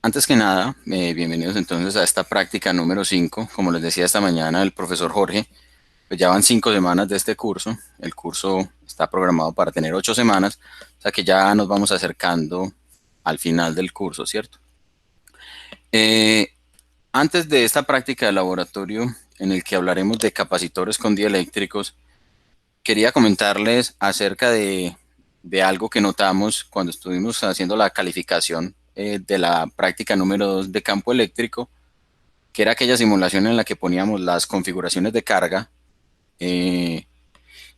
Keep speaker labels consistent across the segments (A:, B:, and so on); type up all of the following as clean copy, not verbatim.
A: Antes que nada, bienvenidos entonces a esta práctica número 5. Como les decía esta mañana el profesor Jorge, pues ya van 5 semanas de este curso. El curso está programado para tener 8 semanas, o sea que ya nos vamos acercando al final del curso, ¿cierto? Eh, Antes de esta práctica de laboratorio en el que hablaremos de capacitores con dieléctricos, quería comentarles acerca de algo que notamos cuando estuvimos haciendo la calificación de la práctica número 2 de campo eléctrico, que era aquella simulación en la que poníamos las configuraciones de carga eh,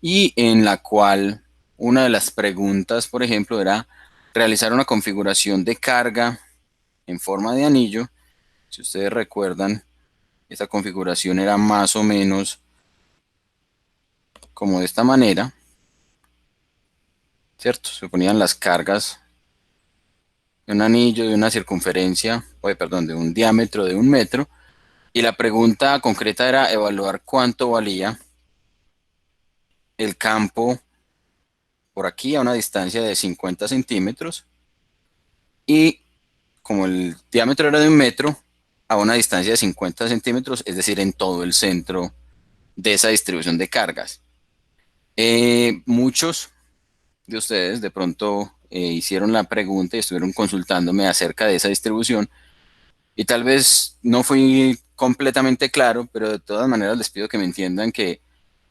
A: y en la cual una de las preguntas, por ejemplo, era realizar una configuración de carga en forma de anillo. Si ustedes recuerdan, esta configuración era más o menos como de esta manera, ¿cierto? Se ponían las cargas de un anillo de una circunferencia, perdón, de un diámetro de 1 metro, y la pregunta concreta era evaluar cuánto valía el campo por aquí a una distancia de 50 centímetros y como el diámetro era de 1 metro, a una distancia de 50 centímetros, es decir, en todo el centro de esa distribución de cargas. Muchos de ustedes de pronto hicieron la pregunta y estuvieron consultándome acerca de esa distribución y tal vez no fui completamente claro, pero de todas maneras les pido que me entiendan que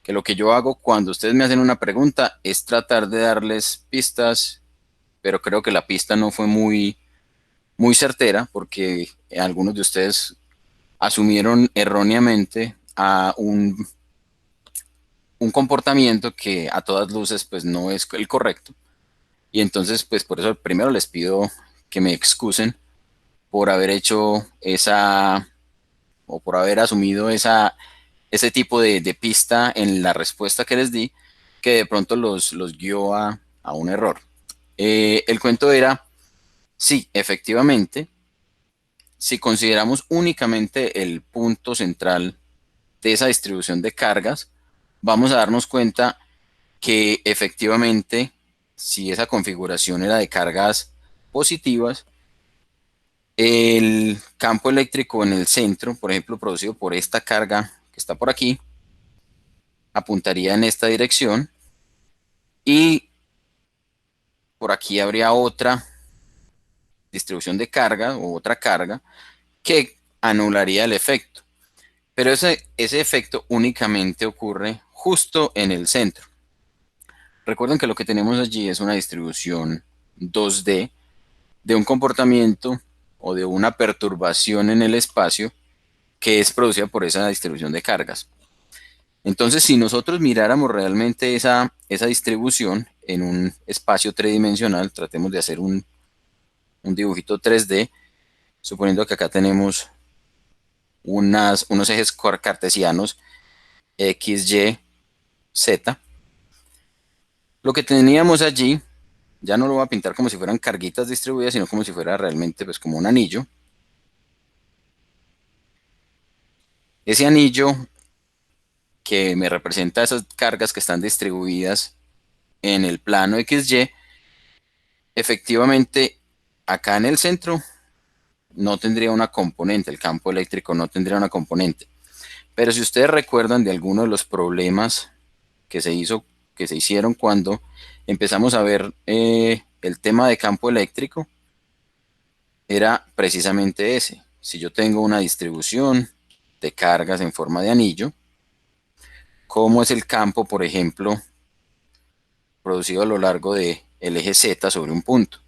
A: lo que yo hago cuando ustedes me hacen una pregunta es tratar de darles pistas, pero creo que la pista no fue muy certera porque algunos de ustedes asumieron erróneamente a un comportamiento que a todas luces pues no es el correcto. Y entonces pues por eso primero les pido que me excusen por haber hecho esa o por haber asumido ese tipo de pista en la respuesta que les di, que de pronto los guió a un error. El cuento era, sí, efectivamente, si consideramos únicamente el punto central de esa distribución de cargas, vamos a darnos cuenta que efectivamente, si esa configuración era de cargas positivas, el campo eléctrico en el centro, por ejemplo, producido por esta carga que está por aquí, apuntaría en esta dirección y por aquí habría otra distribución de carga o otra carga que anularía el efecto. Pero ese efecto únicamente ocurre justo en el centro. Recuerden que lo que tenemos allí es una distribución 2D de un comportamiento o de una perturbación en el espacio que es producida por esa distribución de cargas. Entonces, si nosotros miráramos realmente esa distribución en un espacio tridimensional, tratemos de hacer un dibujito 3D, suponiendo que acá tenemos unos ejes cartesianos X, Y, Z. Lo que teníamos allí, ya no lo voy a pintar como si fueran carguitas distribuidas, sino como si fuera realmente pues como un anillo. Ese anillo que me representa esas cargas que están distribuidas en el plano XY, efectivamente acá en el centro no tendría una componente, el campo eléctrico no tendría una componente. Pero si ustedes recuerdan de alguno de los problemas que que se hicieron cuando empezamos a ver el tema de campo eléctrico, era precisamente ese. Si yo tengo una distribución de cargas en forma de anillo, ¿cómo es el campo, por ejemplo, producido a lo largo del eje Z sobre un punto?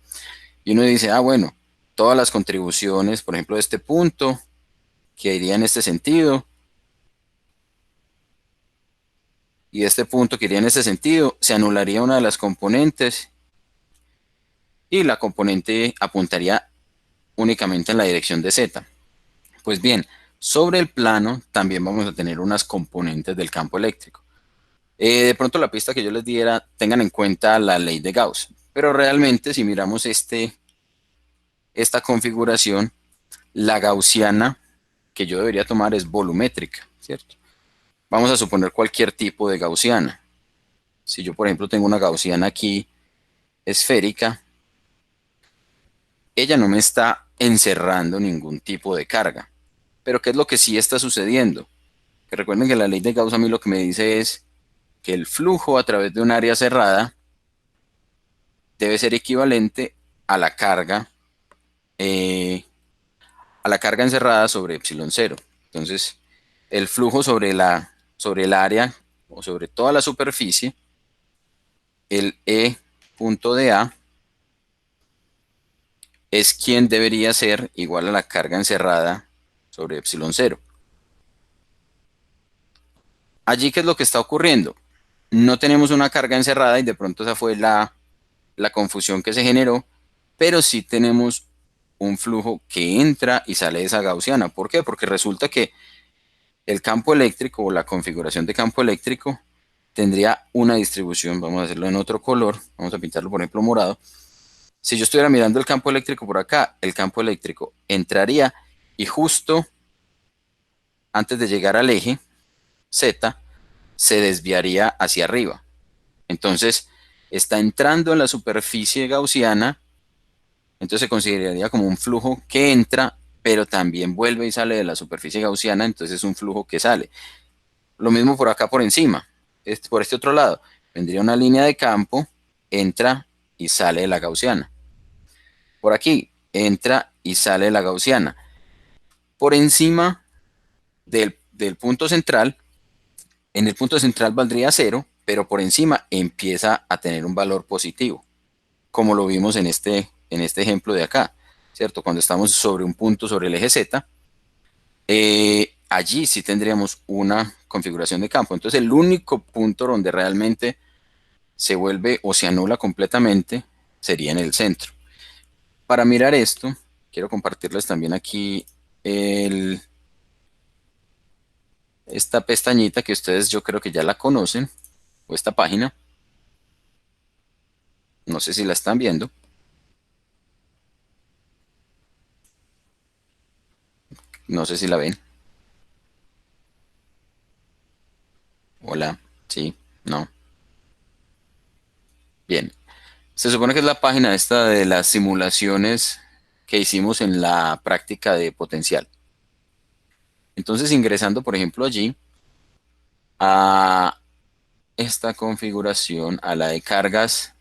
A: Y uno dice, ah, bueno, todas las contribuciones, por ejemplo, de este punto, que iría en este sentido, y este punto que iría en este sentido, se anularía una de las componentes y la componente apuntaría únicamente en la dirección de Z. Pues bien, sobre el plano también vamos a tener unas componentes del campo eléctrico. De pronto la pista que yo les diera, tengan en cuenta la ley de Gauss, pero realmente si miramos esta configuración, la gaussiana que yo debería tomar es volumétrica, ¿cierto? Vamos a suponer cualquier tipo de gaussiana. Si yo, por ejemplo, tengo una gaussiana aquí esférica, ella no me está encerrando ningún tipo de carga. Pero ¿qué es lo que sí está sucediendo? Que recuerden que la ley de Gauss a mí lo que me dice es que el flujo a través de un área cerrada debe ser equivalente a eh, la carga encerrada sobre epsilon cero. Entonces, el flujo sobre el área o sobre toda la superficie, el E punto de A, es quien debería ser igual a la carga encerrada sobre epsilon cero. Allí, ¿qué es lo que está ocurriendo? No tenemos una carga encerrada y de pronto esa fue la confusión que se generó, pero sí tenemos un flujo que entra y sale de esa gaussiana. ¿Por qué? Porque resulta que el campo eléctrico o la configuración de campo eléctrico tendría una distribución, vamos a hacerlo en otro color, vamos a pintarlo por ejemplo morado. Si yo estuviera mirando el campo eléctrico por acá, el campo eléctrico entraría y justo antes de llegar al eje Z se desviaría hacia arriba. Entonces está entrando en la superficie gaussiana, entonces se consideraría como un flujo que entra, pero también vuelve y sale de la superficie gaussiana, entonces es un flujo que sale. Lo mismo por acá por encima, por este otro lado, vendría una línea de campo, entra y sale de la gaussiana. Por aquí, entra y sale de la gaussiana. Por encima del punto central, en el punto central valdría cero, pero por encima empieza a tener un valor positivo, como lo vimos en este ejemplo de acá, ¿cierto? Cuando estamos sobre un punto sobre el eje Z, allí sí tendríamos una configuración de campo. Entonces el único punto donde realmente se vuelve o se anula completamente sería en el centro. Para mirar esto, quiero compartirles también aquí el, esta pestañita que ustedes yo creo que ya la conocen, o esta página, no sé si la están viendo, no sé si la ven. Hola, sí, no. Bien, se supone que es la página esta de las simulaciones que hicimos en la práctica de potencial. Entonces, ingresando, por ejemplo, allí a esta configuración, a la de cargas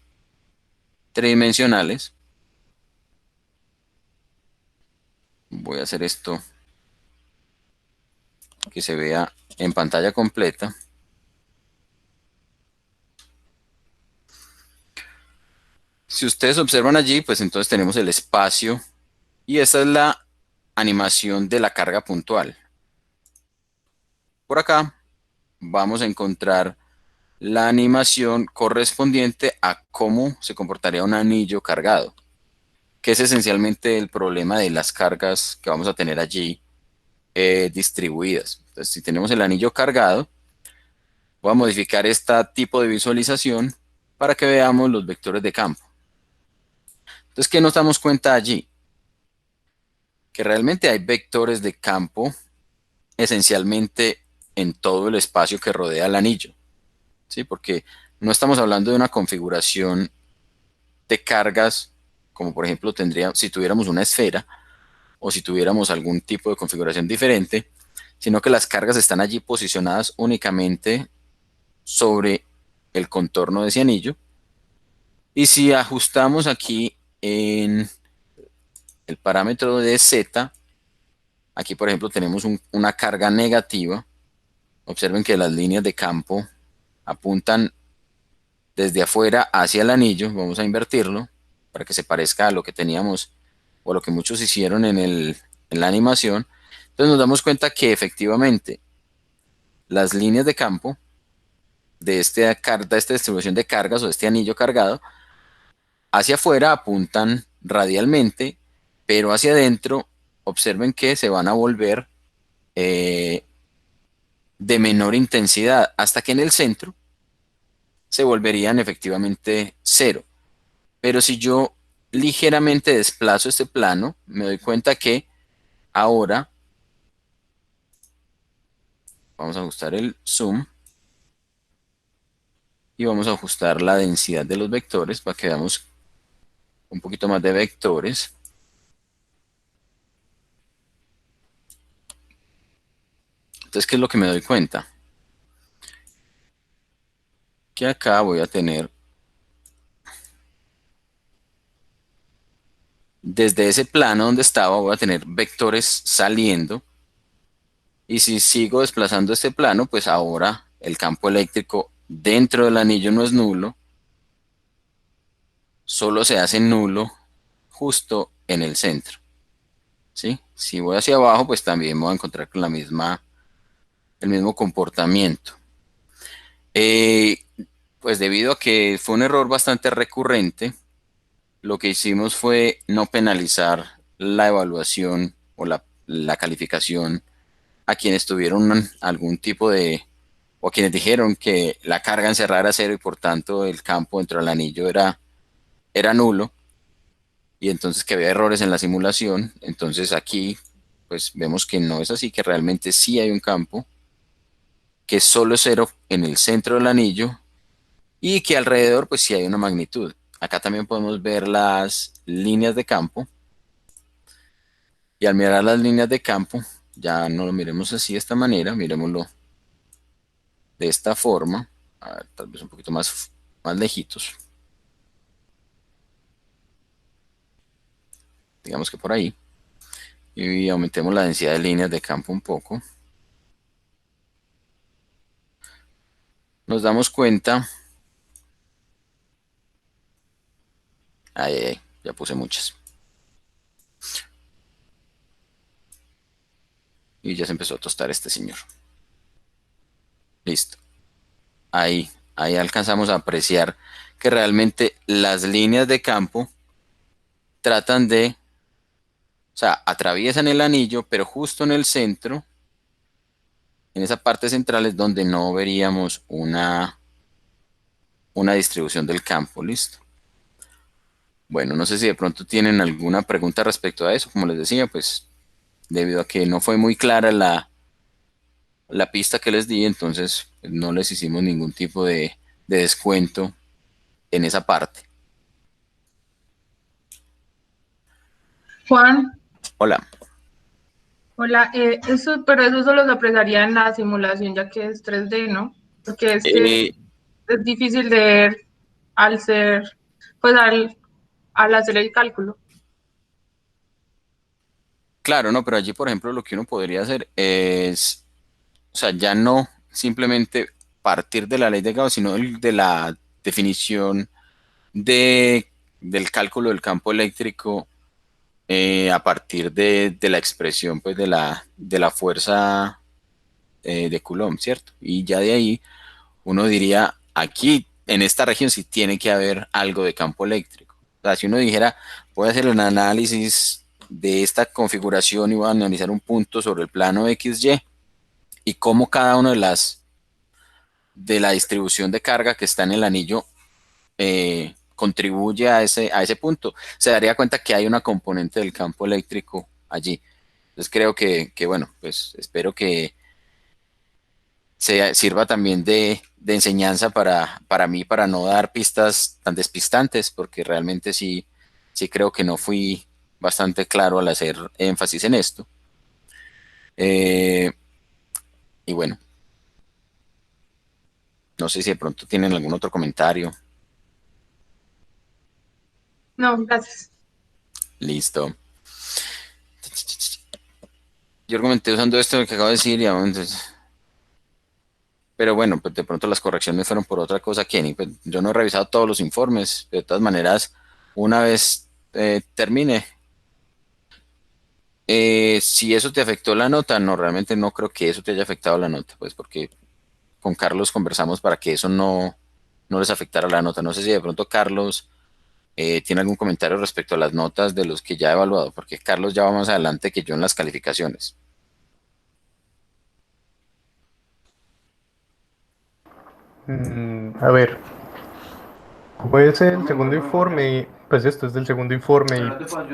A: tridimensionales, voy a hacer esto que se vea en pantalla completa. Si ustedes observan allí, pues entonces tenemos el espacio y esta es la animación de la carga puntual. Por acá vamos a encontrar la animación correspondiente a cómo se comportaría un anillo cargado, que es esencialmente el problema de las cargas que vamos a tener allí distribuidas. Entonces, si tenemos el anillo cargado, voy a modificar este tipo de visualización para que veamos los vectores de campo. Entonces, ¿qué nos damos cuenta allí? Que realmente hay vectores de campo esencialmente en todo el espacio que rodea el anillo, ¿sí? Porque no estamos hablando de una configuración de cargas como por ejemplo tendría si tuviéramos una esfera o si tuviéramos algún tipo de configuración diferente, sino que las cargas están allí posicionadas únicamente sobre el contorno de ese anillo. Y si ajustamos aquí en el parámetro de Z, aquí por ejemplo tenemos una carga negativa. Observen que las líneas de campo apuntan desde afuera hacia el anillo. Vamos a invertirlo para que se parezca a lo que teníamos o a lo que muchos hicieron en la animación. Entonces nos damos cuenta que efectivamente las líneas de campo de esta distribución de cargas o de este anillo cargado hacia afuera apuntan radialmente, pero hacia adentro observen que se van a volver eh, de menor intensidad hasta que en el centro se volverían efectivamente cero. Pero si yo ligeramente desplazo este plano, me doy cuenta que ahora vamos a ajustar el zoom y vamos a ajustar la densidad de los vectores para que veamos un poquito más de vectores. Entonces, ¿qué es lo que me doy cuenta? Que acá voy a tener, desde ese plano donde estaba, voy a tener vectores saliendo. Y si sigo desplazando este plano, pues ahora el campo eléctrico dentro del anillo no es nulo, solo se hace nulo justo en el centro, ¿sí? Si voy hacia abajo, pues también me voy a encontrar con el mismo comportamiento. Eh, pues debido a que fue un error bastante recurrente, lo que hicimos fue no penalizar la evaluación o la calificación a quienes tuvieron algún tipo de, o a quienes dijeron que la carga encerrada era cero y por tanto el campo dentro del anillo era nulo y entonces que había errores en la simulación. Entonces aquí pues vemos que no es así, que realmente sí hay un campo, que es solo cero en el centro del anillo y que alrededor pues sí hay una magnitud. Acá también podemos ver las líneas de campo y al mirar las líneas de campo, ya no lo miremos así de esta manera, miremoslo de esta forma, a ver, tal vez un poquito más lejitos, digamos que por ahí, y aumentemos la densidad de líneas de campo un poco, nos damos cuenta, ya puse muchas, y ya se empezó a tostar este señor. Listo. Ahí alcanzamos a apreciar que realmente las líneas de campo tratan de, o sea, atraviesan el anillo, pero justo en el centro, en esa parte central es donde no veríamos una distribución del campo. Listo. Bueno, no sé si de pronto tienen alguna pregunta respecto a eso. Como les decía, pues debido a que no fue muy clara la pista que les di, entonces pues, no les hicimos ningún tipo de descuento en esa parte.
B: Juan,
A: Hola.
B: hola, pero eso solo se apreciaría en la simulación ya que es 3D, ¿no? Porque es que
A: Eh,
B: es difícil de ver al ser, pues al hacer el cálculo.
A: claro, no, pero allí, por ejemplo, lo que uno podría hacer es, o sea, ya no simplemente partir de la ley de Gauss, sino de la definición de, del cálculo del campo eléctrico a partir de la expresión pues, de la fuerza de Coulomb, ¿cierto? Y ya de ahí uno diría, aquí en esta región sí tiene que haber algo de campo eléctrico. O sea, si uno dijera, voy a hacer un análisis de esta configuración y voy a analizar un punto sobre el plano XY y cómo cada una de la distribución de carga que está en el anillo contribuye a ese punto, se daría cuenta que hay una componente del campo eléctrico allí. Entonces creo que bueno, pues espero que sirva también de enseñanza para mí, para no dar pistas tan despistantes, porque realmente sí creo que no fui bastante claro al hacer énfasis en esto. Eh, y bueno, no sé si de pronto tienen algún otro comentario.
B: No, gracias.
A: Listo. Yo argumenté usando esto que acabo de decir, pero bueno, pues de pronto las correcciones fueron por otra cosa, Kenny. Pues yo no he revisado todos los informes. De todas maneras, una vez termine, si eso te afectó la nota, no, realmente no creo que eso te haya afectado la nota, pues porque con Carlos conversamos para que eso no les afectara la nota. No sé si de pronto Carlos tiene algún comentario respecto a las notas de los que ya he evaluado, porque Carlos ya va más adelante que yo en las calificaciones.
C: A ver, puede ser el segundo informe, pues esto es del segundo informe y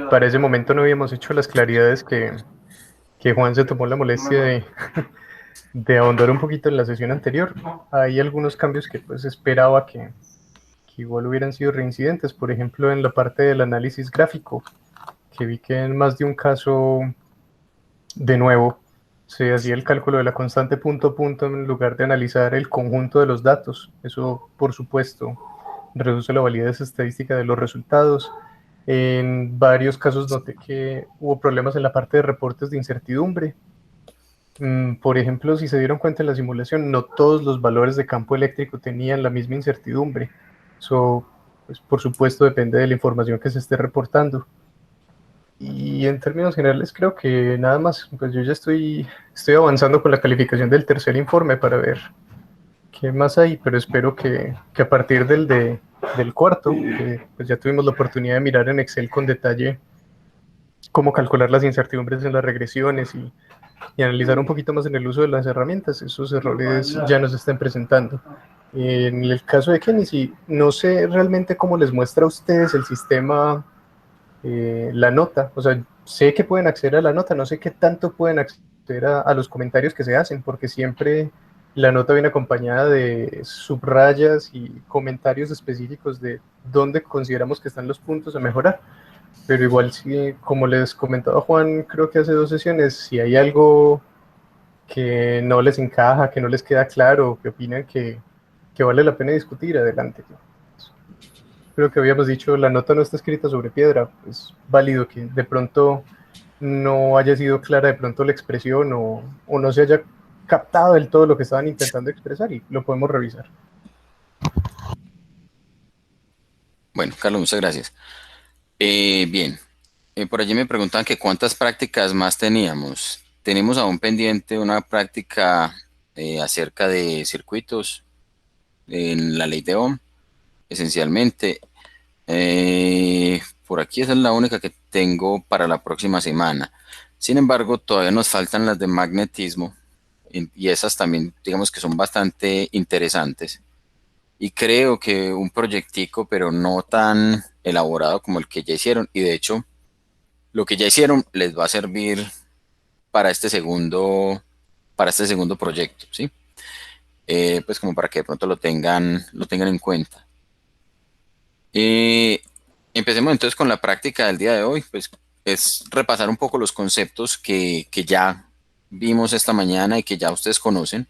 C: para ese momento no habíamos hecho las claridades que Juan se tomó la molestia de ahondar un poquito en la sesión anterior. Hay algunos cambios que pues esperaba que igual hubieran sido reincidentes, por ejemplo en la parte del análisis gráfico, que vi que en más de un caso, de nuevo, se hacía el cálculo de la constante punto a punto en lugar de analizar el conjunto de los datos. Eso, por supuesto, reduce la validez estadística de los resultados. En varios casos noté que hubo problemas en la parte de reportes de incertidumbre. Por ejemplo, si se dieron cuenta en la simulación, no todos los valores de campo eléctrico tenían la misma incertidumbre. Eso, pues, por supuesto, depende de la información que se esté reportando. Y en términos generales creo que nada más, pues yo ya estoy avanzando con la calificación del tercer informe para ver qué más hay, pero espero que a partir del cuarto, que pues ya tuvimos la oportunidad de mirar en Excel con detalle cómo calcular las incertidumbres en las regresiones y analizar un poquito más en el uso de las herramientas, esos errores ya nos están presentando. En el caso de Kenny, no sé realmente cómo les muestra a ustedes el sistema la nota, o sea, sé que pueden acceder a la nota, no sé qué tanto pueden acceder a los comentarios que se hacen, porque siempre la nota viene acompañada de subrayas y comentarios específicos de dónde consideramos que están los puntos a mejorar. Pero igual, sí, como les comentaba Juan, creo que hace 2 sesiones, si hay algo que no les encaja, que no les queda claro, que opinan que vale la pena discutir, adelante. Creo que habíamos dicho, la nota no está escrita sobre piedra, es válido que de pronto no haya sido clara de pronto la expresión o no se haya captado del todo lo que estaban intentando expresar y lo podemos revisar.
A: Bueno, Carlos, muchas gracias. Bien, por allí me preguntan que cuántas prácticas más teníamos. Tenemos aún pendiente una práctica acerca de circuitos en la ley de Ohm, esencialmente. Por aquí esa es la única que tengo para la próxima semana. Sin embargo, todavía nos faltan las de magnetismo y esas también, digamos que son bastante interesantes. Y creo que un proyectico, pero no tan elaborado como el que ya hicieron. Y de hecho, lo que ya hicieron les va a servir para este segundo proyecto, ¿sí? Pues como para que de pronto lo tengan en cuenta. Eh, Empecemos entonces con la práctica del día de hoy, pues es repasar un poco los conceptos que ya vimos esta mañana y que ya ustedes conocen.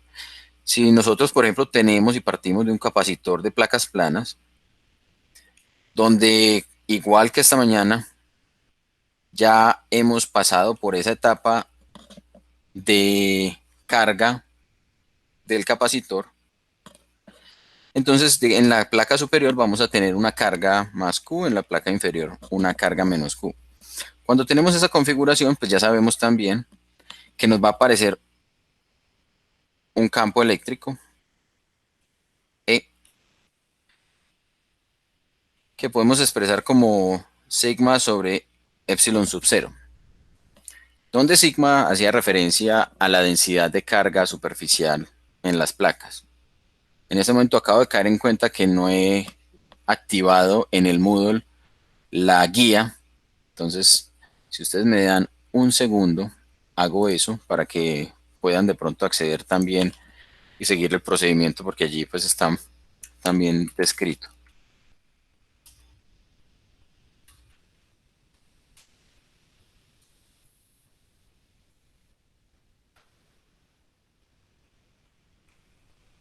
A: Si nosotros, por ejemplo, tenemos y partimos de un capacitor de placas planas, donde igual que esta mañana, ya hemos pasado por esa etapa de carga del capacitor. Entonces, en la placa superior vamos a tener una carga más Q, en la placa inferior una carga menos Q. Cuando tenemos esa configuración, pues ya sabemos también que nos va a aparecer un campo eléctrico E que podemos expresar como sigma sobre epsilon sub 0, donde sigma hacía referencia a la densidad de carga superficial en las placas. En este momento acabo de caer en cuenta que no he activado en el Moodle la guía. Entonces, si ustedes me dan un segundo, hago eso para que puedan de pronto acceder también y seguir el procedimiento, porque allí pues está también descrito.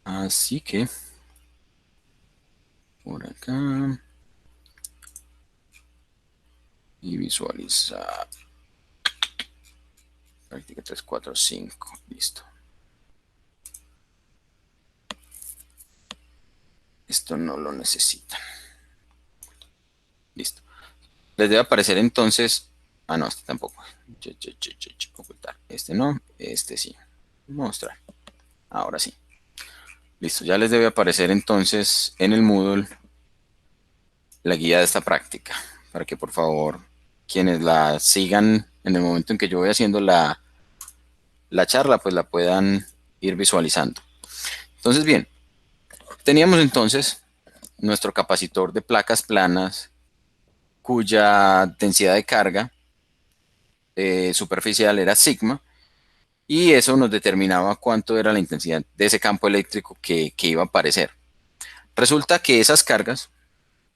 A: Así que, por acá, y visualizar. Práctica 3, 4, 5. Listo. Esto no lo necesitan. Listo. Les debe aparecer entonces. Ah, no, este tampoco. Ocultar. Este no, este sí. Mostrar. Ahora sí. Listo. Ya les debe aparecer entonces en el Moodle la guía de esta práctica. Para que por favor quienes la sigan en el momento en que yo voy haciendo la charla, pues la puedan ir visualizando. Entonces, bien. Teníamos entonces nuestro capacitor de placas planas cuya densidad de carga superficial era sigma, y eso nos determinaba cuánto era la intensidad de ese campo eléctrico que iba a aparecer. Resulta que esas cargas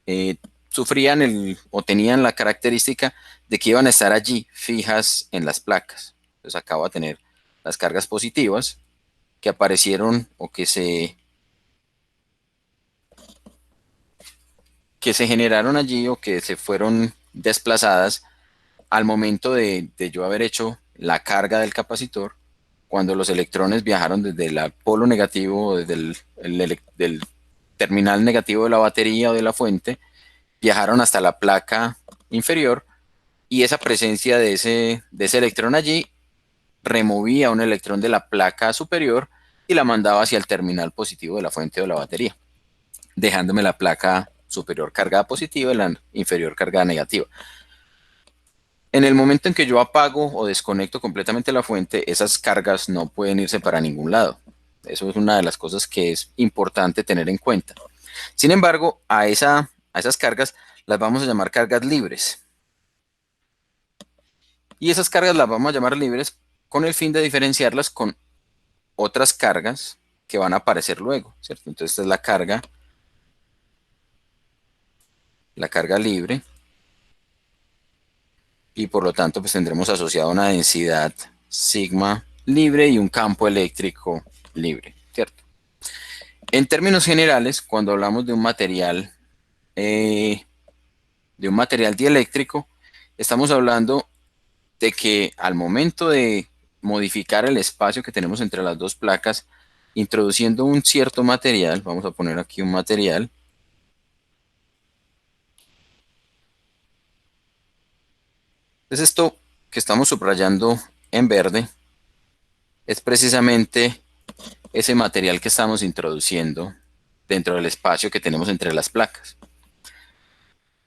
A: eh, sufrían o tenían la característica de que iban a estar allí fijas en las placas. Entonces acá va a tener las cargas positivas que aparecieron o que se generaron allí o que se fueron desplazadas al momento de yo haber hecho la carga del capacitor, cuando los electrones viajaron desde el polo negativo, desde del terminal negativo de la batería o de la fuente, viajaron hasta la placa inferior, y esa presencia de ese electrón allí removía un electrón de la placa superior y la mandaba hacia el terminal positivo de la fuente o de la batería, dejándome la placa superior cargada positiva y la inferior cargada negativa. En el momento en que yo apago o desconecto completamente la fuente, esas cargas no pueden irse para ningún lado. Eso es una de las cosas que es importante tener en cuenta. Sin embargo, a esas cargas las vamos a llamar cargas libres. Y esas cargas las vamos a llamar libres con el fin de diferenciarlas con otras cargas que van a aparecer luego, ¿cierto? Entonces esta es la carga libre, y por lo tanto pues tendremos asociado una densidad sigma libre y un campo eléctrico libre, ¿cierto? En términos generales, cuando hablamos de un material dieléctrico, estamos hablando de que al momento de modificar el espacio que tenemos entre las dos placas, introduciendo un cierto material, vamos a poner aquí un material, entonces esto que estamos subrayando en verde es precisamente ese material que estamos introduciendo dentro del espacio que tenemos entre las placas.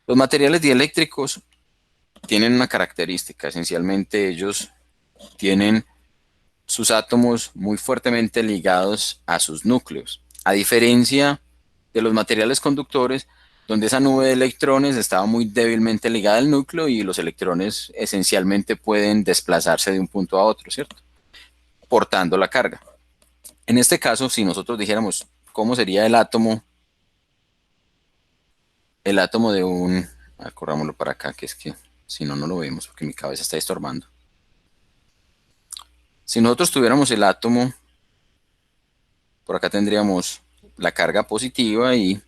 A: Los materiales dieléctricos tienen una característica: esencialmente ellos tienen sus átomos muy fuertemente ligados a sus núcleos, a diferencia de los materiales conductores, donde esa nube de electrones estaba muy débilmente ligada al núcleo y los electrones esencialmente pueden desplazarse de un punto a otro, ¿cierto? Portando la carga. En este caso, si nosotros dijéramos cómo sería el átomo de un... corrámoslo para acá, que es que si no, no lo vemos porque mi cabeza está estorbando. Si nosotros tuviéramos el átomo, por acá tendríamos la carga positiva y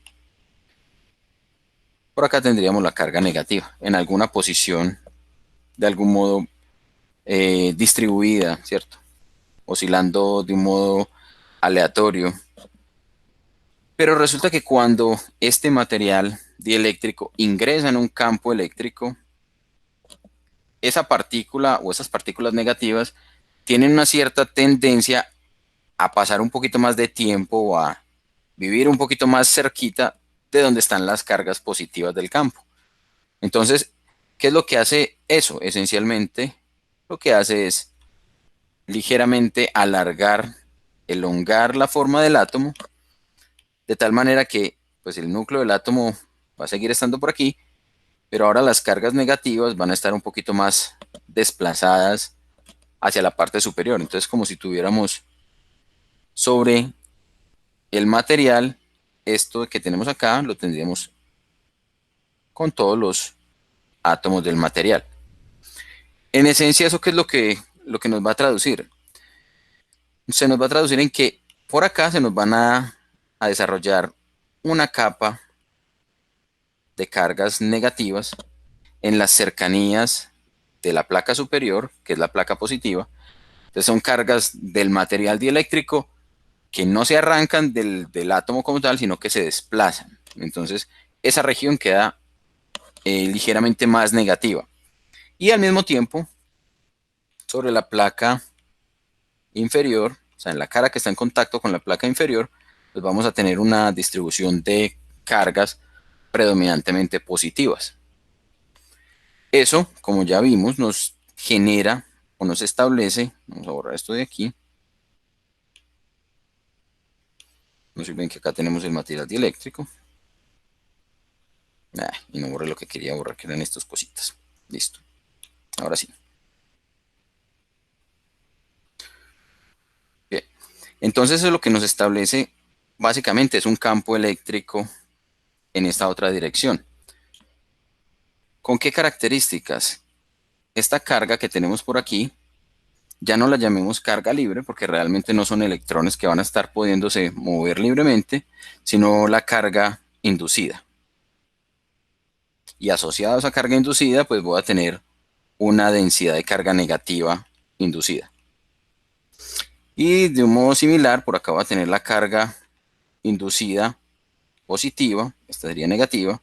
A: por acá tendríamos la carga negativa, en alguna posición, de algún modo distribuida, ¿cierto? Oscilando de un modo aleatorio. Pero resulta que cuando este material dieléctrico ingresa en un campo eléctrico, esa partícula o esas partículas negativas tienen una cierta tendencia a pasar un poquito más de tiempo o a vivir un poquito más cerquita de donde están las cargas positivas del campo. Entonces, ¿qué es lo que hace eso? Esencialmente, lo que hace es ligeramente alargar, elongar la forma del átomo, de tal manera que pues el núcleo del átomo va a seguir estando por aquí, pero ahora las cargas negativas van a estar un poquito más desplazadas hacia la parte superior. Entonces, como si tuviéramos sobre el material, esto que tenemos acá, lo tendríamos con todos los átomos del material. En esencia, ¿eso qué es lo que nos va a traducir? Se nos va a traducir en que por acá se nos van a desarrollar una capa de cargas negativas en las cercanías de la placa superior, que es la placa positiva. Entonces son cargas del material dieléctrico que no se arrancan del átomo como tal, sino que se desplazan. Entonces esa región queda ligeramente más negativa. Y al mismo tiempo, sobre la placa inferior, o sea, en la cara que está en contacto con la placa inferior, pues vamos a tener una distribución de cargas predominantemente positivas. Eso, como ya vimos, nos genera o nos establece, vamos a borrar esto de aquí, no sé si ven que acá tenemos el material dieléctrico, y no borré lo que quería borrar, que eran estas cositas. Listo, ahora sí. Bien. Entonces eso es lo que nos establece básicamente, es un campo eléctrico en esta otra dirección. ¿Con qué características? Esta carga que tenemos por aquí ya no la llamemos carga libre porque realmente no son electrones que van a estar pudiéndose mover libremente, sino la carga inducida. Y asociado a esa carga inducida, pues voy a tener una densidad de carga negativa inducida. Y de un modo similar, por acá voy a tener la carga inducida positiva, esta sería negativa,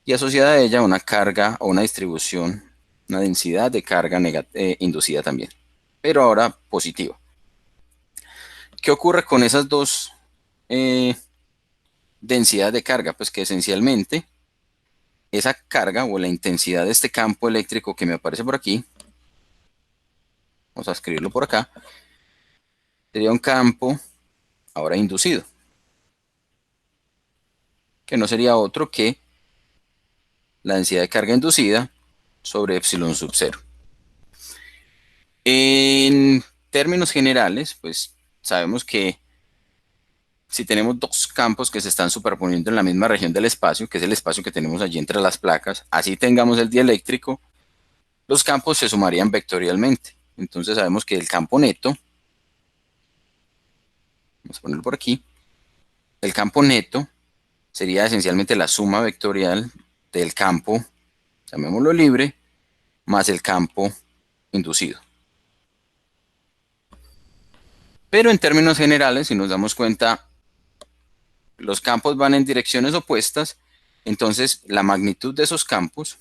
A: y asociada a ella una carga o una distribución, una densidad de carga inducida también, pero ahora positiva. ¿Qué ocurre con esas dos densidades de carga? Pues que esencialmente esa carga o la intensidad de este campo eléctrico que me aparece por aquí, vamos a escribirlo por acá, sería un campo ahora inducido, que no sería otro que la densidad de carga inducida sobre epsilon sub 0. En términos generales, pues sabemos que si tenemos dos campos que se están superponiendo en la misma región del espacio, que es el espacio que tenemos allí entre las placas, así tengamos el dieléctrico, los campos se sumarían vectorialmente. Entonces sabemos que el campo neto, vamos a ponerlo por aquí, el campo neto sería esencialmente la suma vectorial del campo, llamémoslo libre, más el campo inducido. Pero en términos generales, si nos damos cuenta, los campos van en direcciones opuestas, entonces la magnitud de esos campos,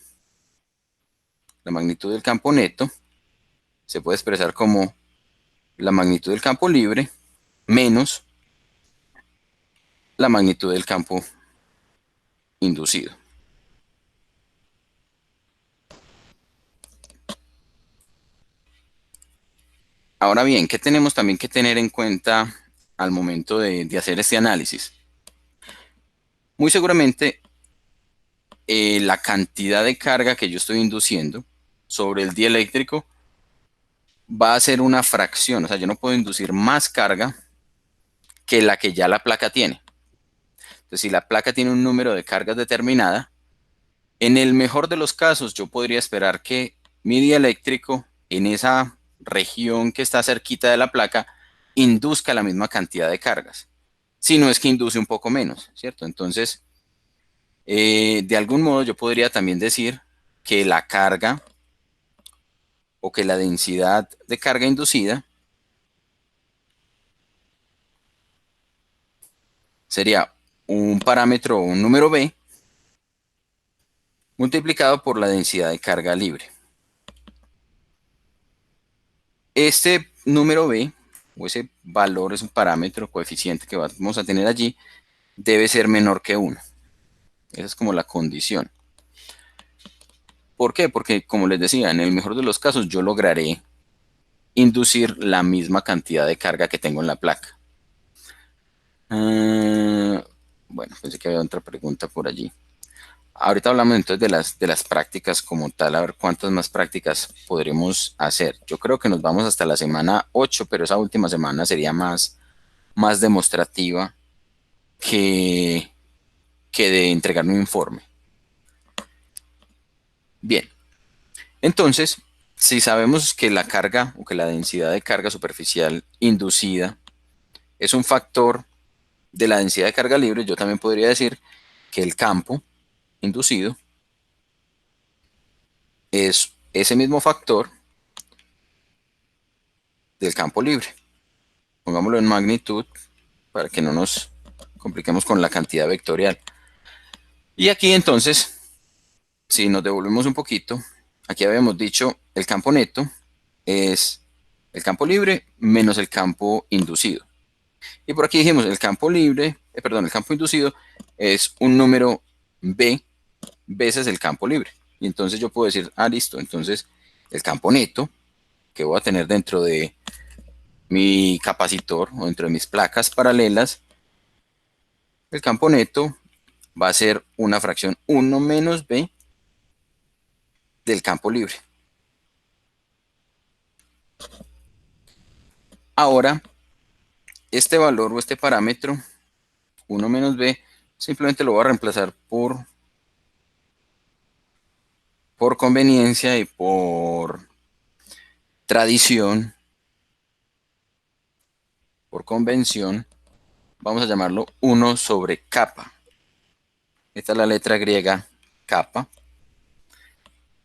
A: la magnitud del campo neto, se puede expresar como la magnitud del campo libre menos la magnitud del campo inducido. Ahora bien, ¿qué tenemos también que tener en cuenta al momento de hacer este análisis? Muy seguramente la cantidad de carga que yo estoy induciendo sobre el dieléctrico va a ser una fracción, o sea, yo no puedo inducir más carga que la que ya la placa tiene. Entonces, si la placa tiene un número de cargas determinada, en el mejor de los casos yo podría esperar que mi dieléctrico en esa región que está cerquita de la placa induzca la misma cantidad de cargas, si no es que induce un poco menos, ¿cierto? Entonces, de algún modo yo podría también decir que la carga o que la densidad de carga inducida sería un parámetro o un número B multiplicado por la densidad de carga libre. Este número B, o ese valor, es un parámetro, coeficiente que vamos a tener allí, debe ser menor que 1. Esa es como la condición. ¿Por qué? Porque, como les decía, en el mejor de los casos yo lograré inducir la misma cantidad de carga que tengo en la placa. Bueno, pensé que había otra pregunta por allí. Ahorita hablamos entonces de las prácticas como tal, a ver cuántas más prácticas podremos hacer. Yo creo que nos vamos hasta la semana 8, pero esa última semana sería más demostrativa que de entregar un informe. Bien, entonces, si sabemos que la carga o que la densidad de carga superficial inducida es un factor de la densidad de carga libre, yo también podría decir que el campo inducido es ese mismo factor del campo libre. Pongámoslo en magnitud para que no nos compliquemos con la cantidad vectorial. Y aquí entonces, si nos devolvemos un poquito, aquí habíamos dicho el campo neto es el campo libre menos el campo inducido. Y por aquí dijimos el campo libre, el campo inducido es un número B veces el campo libre. Y entonces yo puedo decir, listo, entonces el campo neto que voy a tener dentro de mi capacitor o dentro de mis placas paralelas, el campo neto va a ser una fracción 1 menos B del campo libre. Ahora, este valor o este parámetro, 1 menos B, simplemente lo voy a reemplazar por conveniencia y por tradición, por convención, vamos a llamarlo 1 sobre kappa. Esta es la letra griega kappa,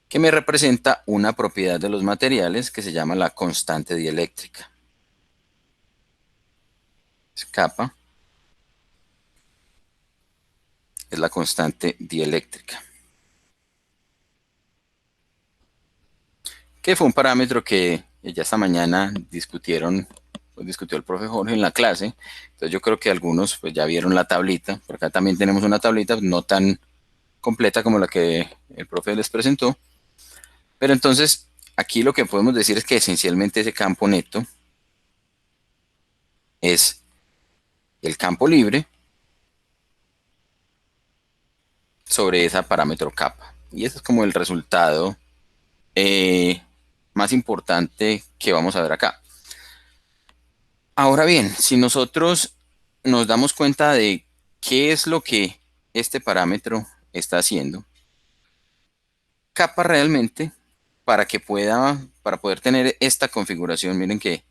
A: que me representa una propiedad de los materiales que se llama la constante dieléctrica. Kappa es la constante dieléctrica, que fue un parámetro que ya esta mañana discutió el profe Jorge en la clase. Entonces yo creo que algunos pues ya vieron la tablita. Por acá también tenemos una tablita no tan completa como la que el profe les presentó. Pero entonces aquí lo que podemos decir es que esencialmente ese campo neto es el campo libre sobre ese parámetro kappa. Y ese es como el resultado más importante que vamos a ver acá. Ahora bien, si nosotros nos damos cuenta de qué es lo que este parámetro está haciendo, kappa realmente, para poder tener esta configuración, miren que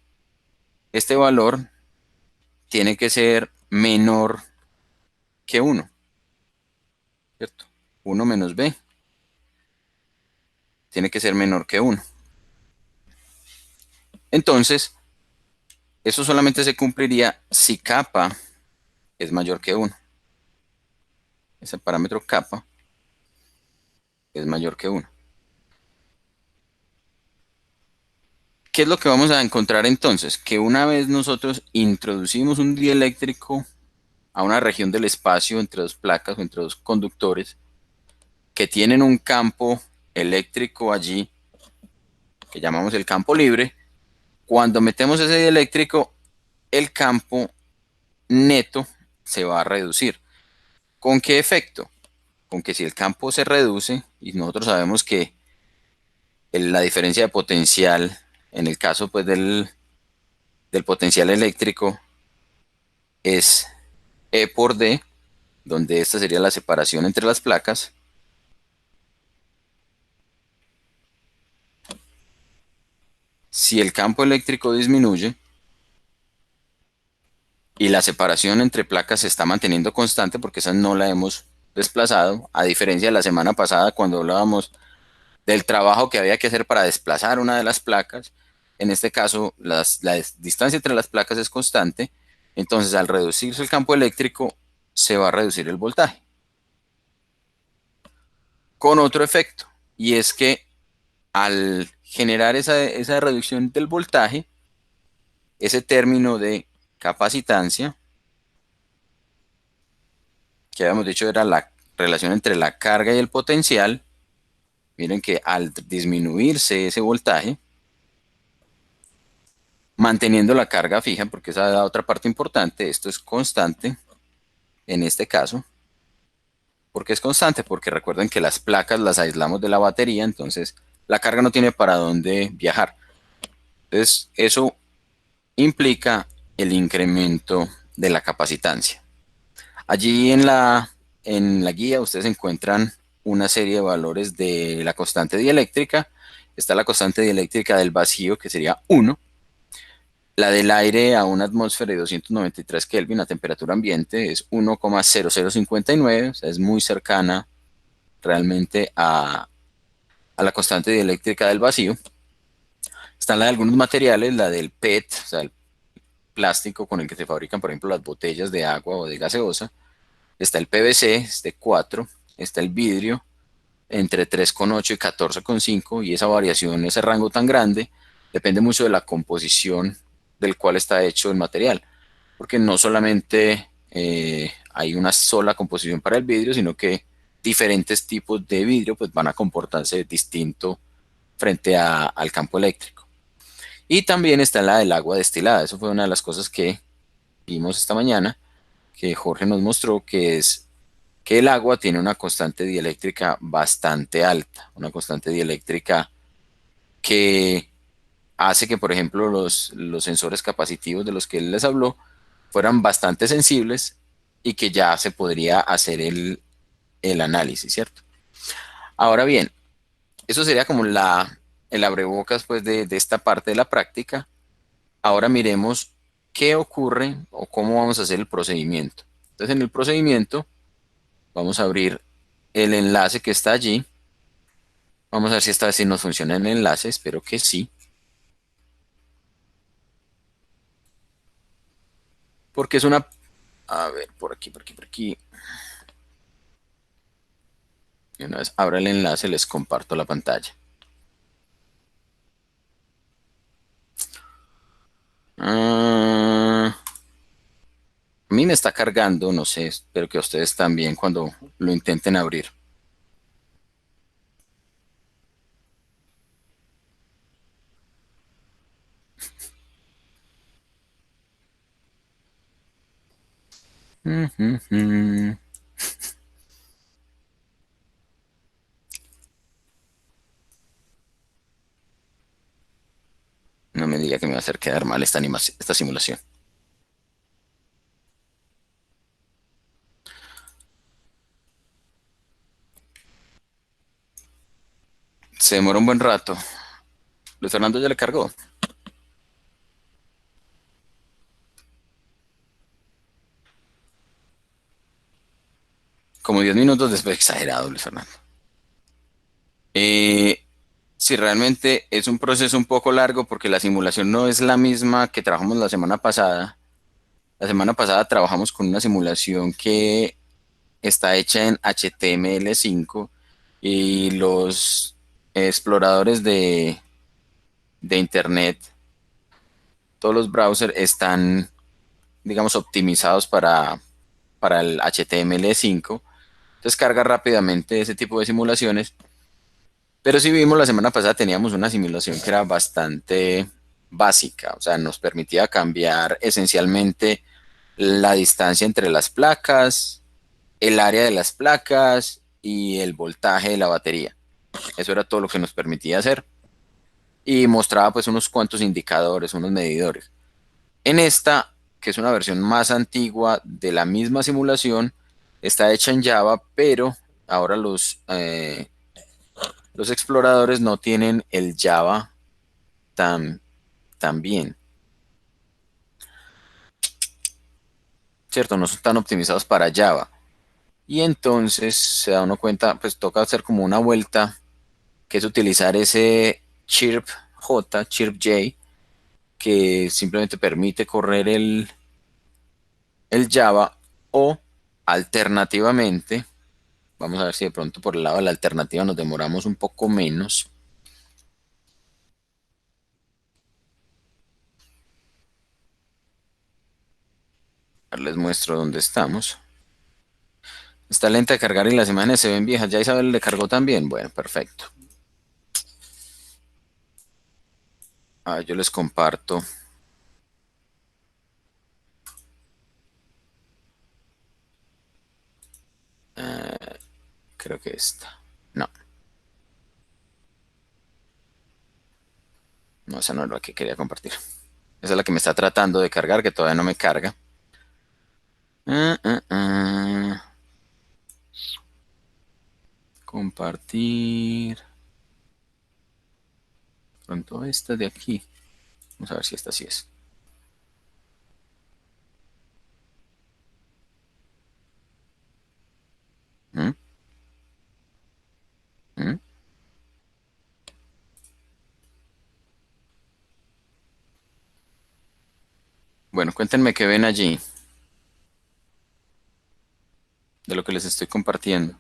A: este valor tiene que ser menor que 1, ¿cierto? 1 menos b tiene que ser menor que 1. Entonces, eso solamente se cumpliría si kappa es mayor que 1. Ese parámetro kappa es mayor que 1. ¿Qué es lo que vamos a encontrar entonces? Que una vez nosotros introducimos un dieléctrico a una región del espacio entre dos placas o entre dos conductores que tienen un campo eléctrico allí, que llamamos el campo libre, cuando metemos ese dieléctrico, el campo neto se va a reducir. ¿Con qué efecto? Con que si el campo se reduce, y nosotros sabemos que la diferencia de potencial, en el caso pues del potencial eléctrico, es E por D, donde esta sería la separación entre las placas. Si el campo eléctrico disminuye y la separación entre placas se está manteniendo constante, porque esa no la hemos desplazado, a diferencia de la semana pasada cuando hablábamos del trabajo que había que hacer para desplazar una de las placas. En este caso, la distancia entre las placas es constante, entonces al reducirse el campo eléctrico, se va a reducir el voltaje. Con otro efecto, y es que al generar esa reducción del voltaje, ese término de capacitancia, que habíamos dicho era la relación entre la carga y el potencial, miren que al disminuirse ese voltaje, manteniendo la carga fija, porque esa es la otra parte importante, esto es constante en este caso. ¿Por qué es constante? Porque recuerden que las placas las aislamos de la batería, entonces la carga no tiene para dónde viajar. Entonces eso implica el incremento de la capacitancia. Allí en la guía ustedes encuentran una serie de valores de la constante dieléctrica. Está la constante dieléctrica del vacío, que sería 1. La del aire a una atmósfera de 293 Kelvin a temperatura ambiente es 1,0059, o sea, es muy cercana realmente a la constante dieléctrica del vacío. Está la de algunos materiales, la del PET, o sea, el plástico con el que se fabrican, por ejemplo, las botellas de agua o de gaseosa. Está el PVC, es de 4. Está el vidrio, entre 3,8 y 14,5, y esa variación, ese rango tan grande, depende mucho de la composición del cual está hecho el material, porque no solamente hay una sola composición para el vidrio, sino que diferentes tipos de vidrio pues van a comportarse distinto frente al campo eléctrico. Y también está la del agua destilada. Eso fue una de las cosas que vimos esta mañana, que Jorge nos mostró, que es que el agua tiene una constante dieléctrica bastante alta, una constante dieléctrica que hace que, por ejemplo, los sensores capacitivos de los que él les habló fueran bastante sensibles y que ya se podría hacer el análisis, ¿cierto? Ahora bien, eso sería como el abrebocas pues de esta parte de la práctica. Ahora miremos qué ocurre o cómo vamos a hacer el procedimiento. Entonces en el procedimiento vamos a abrir el enlace que está allí. Vamos a ver si esta vez sí nos funciona el enlace, espero que sí. Porque es una... A ver, por aquí, por aquí, por aquí. Y una vez abra el enlace les comparto la pantalla. A mí me está cargando, no sé, espero que a ustedes también cuando lo intenten abrir. Ujujú. No me diga que me va a hacer quedar mal esta simulación. Se demora un buen rato. Luis Fernando ya le cargó. Como 10 minutos después, exagerado, Luis Fernando. Sí, realmente es un proceso un poco largo porque la simulación no es la misma que trabajamos la semana pasada. La semana pasada trabajamos con una simulación que está hecha en HTML5 y los exploradores de Internet, todos los browsers están, digamos, optimizados para el HTML5. Entonces carga rápidamente ese tipo de simulaciones. Pero si vimos la semana pasada teníamos una simulación que era bastante básica, o sea, nos permitía cambiar esencialmente la distancia entre las placas, el área de las placas y el voltaje de la batería. Eso era todo lo que nos permitía hacer y mostraba pues unos cuantos indicadores, unos medidores. En esta, que es una versión más antigua de la misma simulación, está hecha en Java, pero ahora los exploradores no tienen el Java tan, tan bien, ¿cierto? No son tan optimizados para Java. Y entonces se da uno cuenta, pues toca hacer como una vuelta, que es utilizar ese chirp J, chirp J, que simplemente permite correr el Java o alternativamente, vamos a ver si de pronto por el lado de la alternativa nos demoramos un poco menos. Les muestro dónde estamos. Está lenta de cargar y las imágenes se ven viejas. Ya Isabel le cargó también. Bueno, perfecto. Yo les comparto. Creo que esta. No, no, esa no es la que quería compartir. Esa es la que me está tratando de cargar, que todavía no me carga. Ah, ah, ah. Compartir. Pronto esta de aquí. Vamos a ver si esta sí es. ¿Mm? ¿Mm? Bueno, cuéntenme qué ven allí de lo que les estoy compartiendo.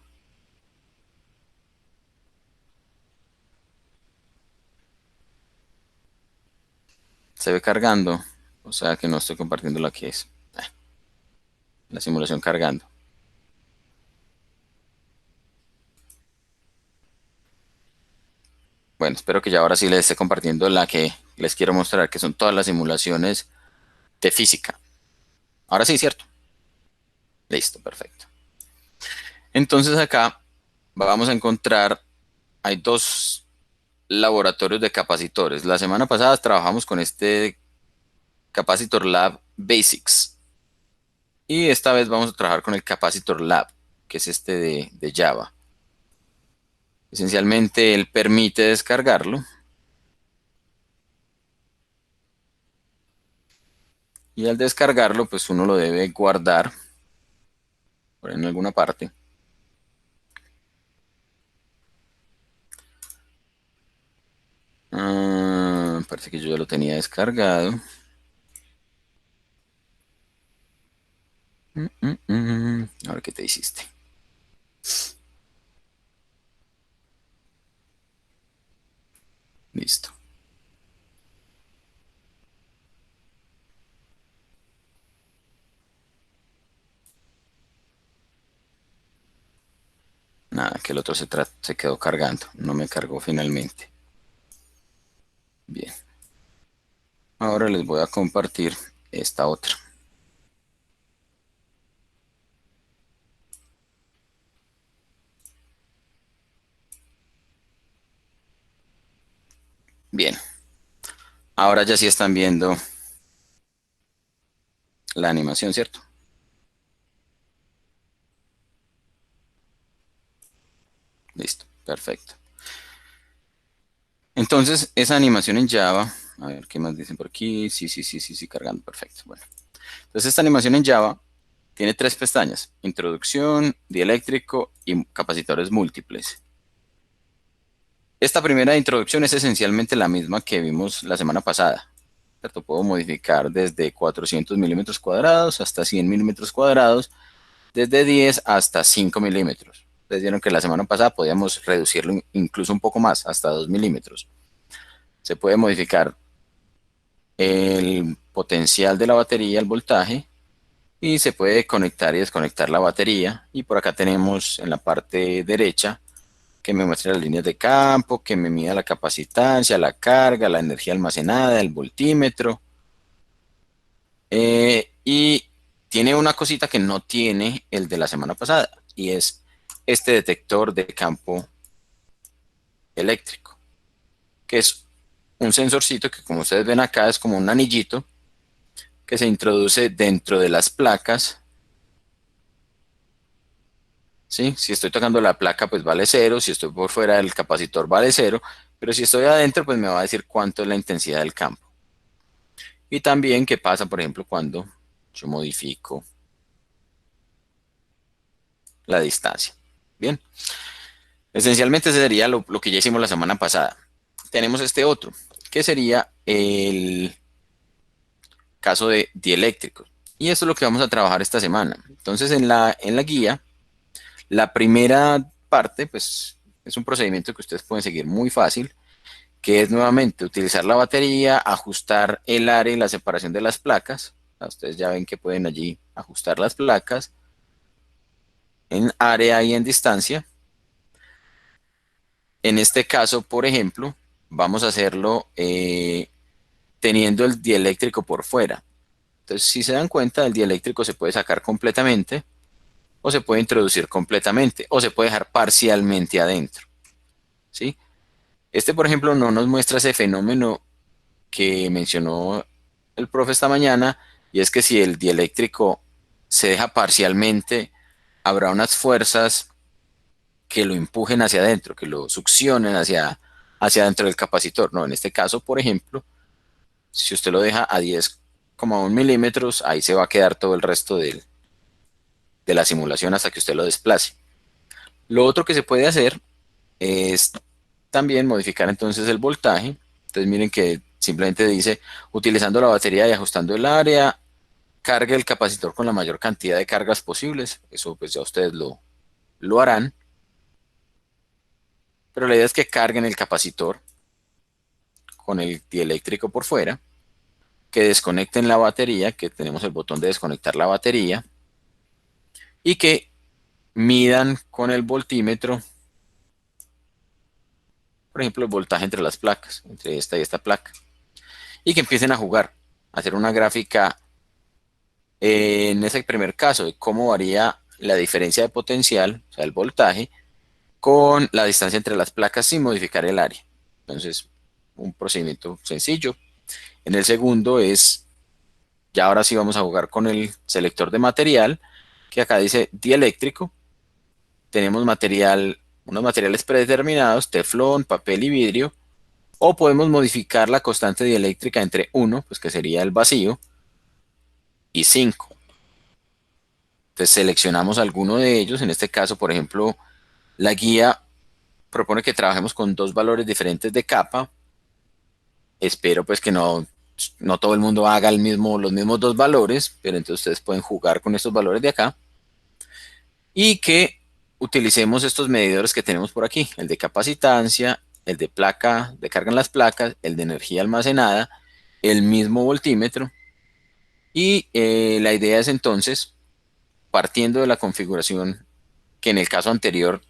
A: Se ve cargando. O sea que no estoy compartiendo la que es. La simulación cargando. Bueno, espero que ya ahora sí les esté compartiendo la que les quiero mostrar, que son todas las simulaciones de física. Ahora sí, ¿cierto? Listo, perfecto. Entonces acá vamos a encontrar, hay dos laboratorios de capacitores. La semana pasada trabajamos con este Capacitor Lab Basics y esta vez vamos a trabajar con el Capacitor Lab, que es este de Java. Esencialmente él permite descargarlo Y al descargarlo, pues uno lo debe guardar por ahí en alguna parte. Parece que yo ya lo tenía descargado. A ver qué te hiciste. Listo. Nada, que el otro se quedó cargando. No me cargó finalmente. Bien. Ahora les voy a compartir esta otra. Bien. Ahora ya sí están viendo la animación, ¿cierto? Listo, perfecto. Entonces, esa animación en Java, a ver qué más dicen por aquí. Sí, cargando, perfecto. Bueno, entonces esta animación en Java tiene tres pestañas: introducción, dieléctrico y capacitores múltiples. Esta primera introducción es esencialmente la misma que vimos la semana pasada, ¿cierto? Puedo modificar desde 400 milímetros cuadrados hasta 100 milímetros cuadrados, desde 10 hasta 5 milímetros. Ustedes vieron que la semana pasada podíamos reducirlo incluso un poco más, hasta 2 milímetros. Se puede modificar el potencial de la batería, el voltaje, y se puede conectar y desconectar la batería. Y por acá tenemos en la parte derecha que me muestra las líneas de campo, que me mida la capacitancia, la carga, la energía almacenada, el voltímetro. Y tiene una cosita que no tiene el de la semana pasada, y es este detector de campo eléctrico, que es un sensorcito que, como ustedes ven acá, es como un anillito que se introduce dentro de las placas. ¿Sí? Si estoy tocando la placa, pues vale cero. Si estoy por fuera del capacitor, vale cero. Pero si estoy adentro, pues me va a decir cuánto es la intensidad del campo. Y también qué pasa, por ejemplo, cuando yo modifico la distancia. Bien. Esencialmente ese sería lo que ya hicimos la semana pasada. Tenemos este otro, que sería el caso de dieléctricos. Y esto es lo que vamos a trabajar esta semana. Entonces, en la guía, la primera parte, pues, es un procedimiento que ustedes pueden seguir muy fácil, que es nuevamente utilizar la batería, ajustar el área y la separación de las placas. Ustedes ya ven que pueden allí ajustar las placas en área y en distancia. En este caso, por ejemplo, vamos a hacerlo teniendo el dieléctrico por fuera. Entonces, si se dan cuenta, el dieléctrico se puede sacar completamente, o se puede introducir completamente, o se puede dejar parcialmente adentro. ¿Sí? Este, por ejemplo, no nos muestra ese fenómeno que mencionó el profe esta mañana, y es que si el dieléctrico se deja parcialmente, habrá unas fuerzas que lo empujen hacia adentro, que lo succionen hacia adentro del capacitor. No, en este caso, por ejemplo, si usted lo deja a 10,1 milímetros, ahí se va a quedar todo el resto de la simulación hasta que usted lo desplace. Lo otro que se puede hacer es también modificar entonces el voltaje. Entonces miren que simplemente dice, utilizando la batería y ajustando el área, cargue el capacitor con la mayor cantidad de cargas posibles. Eso pues ya ustedes lo harán. Pero la idea es que carguen el capacitor con el dieléctrico por fuera, que desconecten la batería, que tenemos el botón de desconectar la batería, y que midan con el voltímetro, por ejemplo, el voltaje entre las placas, entre esta y esta placa, y que empiecen a jugar, a hacer una gráfica en ese primer caso de cómo varía la diferencia de potencial, o sea, el voltaje, con la distancia entre las placas sin modificar el área. Entonces, un procedimiento sencillo. En el segundo es, ya ahora sí vamos a jugar con el selector de material, que acá dice dieléctrico. Tenemos unos materiales predeterminados, teflón, papel y vidrio, o podemos modificar la constante dieléctrica entre 1, pues que sería el vacío, y 5. Entonces seleccionamos alguno de ellos. En este caso, por ejemplo, la guía propone que trabajemos con dos valores diferentes de capa. Espero pues que no todo el mundo haga los mismos dos valores, pero entonces ustedes pueden jugar con estos valores de acá y que utilicemos estos medidores que tenemos por aquí, el de capacitancia, el de placa, de carga en las placas, el de energía almacenada, el mismo voltímetro. Y la idea es entonces, partiendo de la configuración que en el caso anterior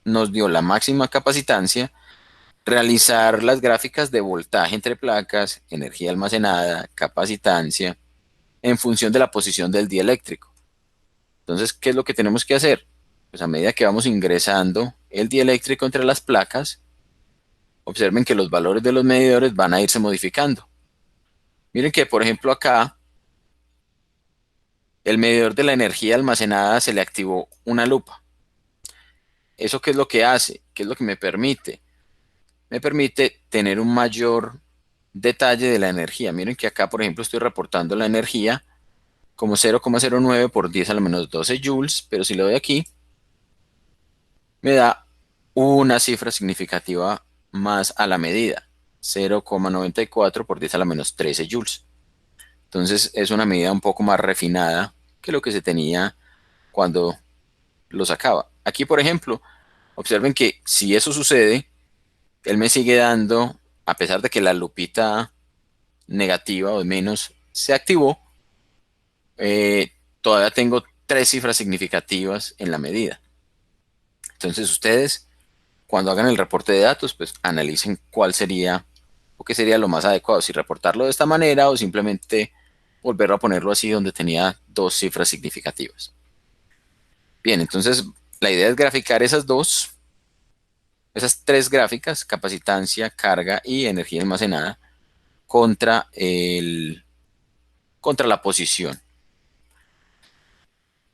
A: nos dio la máxima capacitancia, realizar las gráficas de voltaje entre placas, energía almacenada, capacitancia, en función de la posición del dieléctrico. Entonces, ¿qué es lo que tenemos que hacer? Pues a medida que vamos ingresando el dieléctrico entre las placas, observen que los valores de los medidores van a irse modificando. Miren que, por ejemplo, acá, el medidor de la energía almacenada se le activó una lupa. ¿Eso qué es lo que hace? ¿Qué es lo que me permite? Me permite tener un mayor detalle de la energía. Miren que acá, por ejemplo, estoy reportando la energía como 0,09 por 10 a la menos 12 joules, pero si le doy aquí, me da una cifra significativa más a la medida, 0,94 por 10 a la menos 13 joules. Entonces es una medida un poco más refinada que lo que se tenía cuando lo sacaba. Aquí, por ejemplo, observen que si eso sucede, él me sigue dando, a pesar de que la lupita negativa o de menos se activó, todavía tengo tres cifras significativas en la medida. Entonces ustedes, cuando hagan el reporte de datos, pues analicen cuál sería o qué sería lo más adecuado, si reportarlo de esta manera o simplemente volverlo a ponerlo así donde tenía dos cifras significativas. Bien, entonces la idea es graficar esas tres gráficas, capacitancia, carga y energía almacenada, contra contra la posición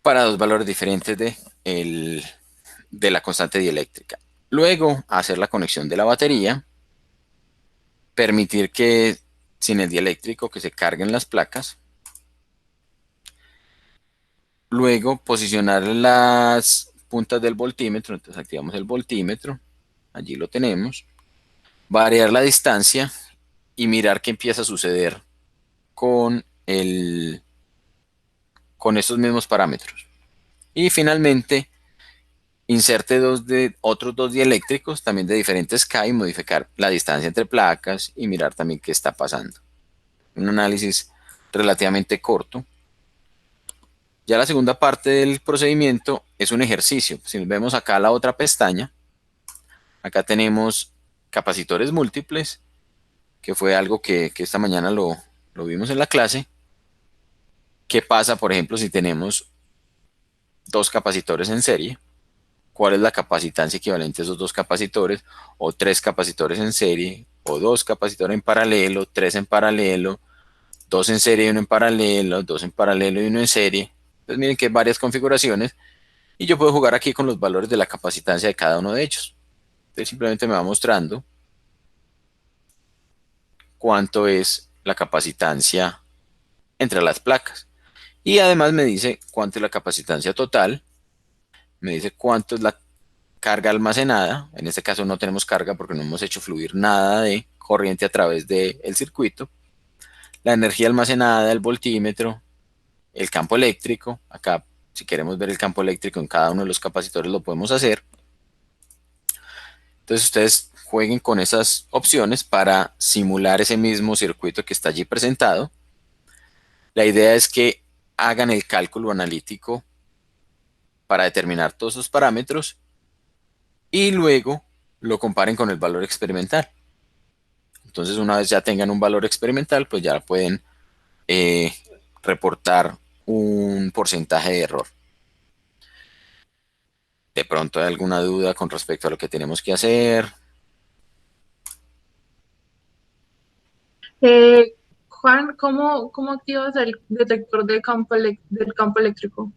A: para dos valores diferentes de la constante dieléctrica. Luego, hacer la conexión de la batería, permitir que sin el dieléctrico que se carguen las placas. Luego, posicionar las puntas del voltímetro. Entonces, activamos el voltímetro. Allí lo tenemos. Variar la distancia y mirar qué empieza a suceder con con estos mismos parámetros. Y finalmente, inserte otros dos dieléctricos, también de diferentes K, y modificar la distancia entre placas y mirar también qué está pasando. Un análisis relativamente corto. Ya la segunda parte del procedimiento es un ejercicio. Si nos vemos acá la otra pestaña, acá tenemos capacitores múltiples, que fue algo que esta mañana lo vimos en la clase. ¿Qué pasa, por ejemplo, si tenemos dos capacitores en serie? ¿Cuál es la capacitancia equivalente a esos dos capacitores? O tres capacitores en serie, o dos capacitores en paralelo, tres en paralelo, dos en serie y uno en paralelo, dos en paralelo y uno en serie. Entonces miren que hay varias configuraciones y yo puedo jugar aquí con los valores de la capacitancia de cada uno de ellos. Entonces simplemente me va mostrando cuánto es la capacitancia entre las placas. Y además me dice cuánto es la capacitancia total, me dice cuánto es la carga almacenada. En este caso no tenemos carga porque no hemos hecho fluir nada de corriente a través del circuito. La energía almacenada, el voltímetro, el campo eléctrico. Acá, si queremos ver el campo eléctrico en cada uno de los capacitores, lo podemos hacer. Entonces ustedes jueguen con esas opciones para simular ese mismo circuito que está allí presentado. La idea es que hagan el cálculo analítico para determinar todos esos parámetros y luego lo comparen con el valor experimental. Entonces, una vez ya tengan un valor experimental, pues ya pueden eh, reportar un porcentaje de error. De pronto hay alguna duda con respecto a lo que tenemos que hacer.
B: Juan, ¿cómo activas el detector de del campo eléctrico?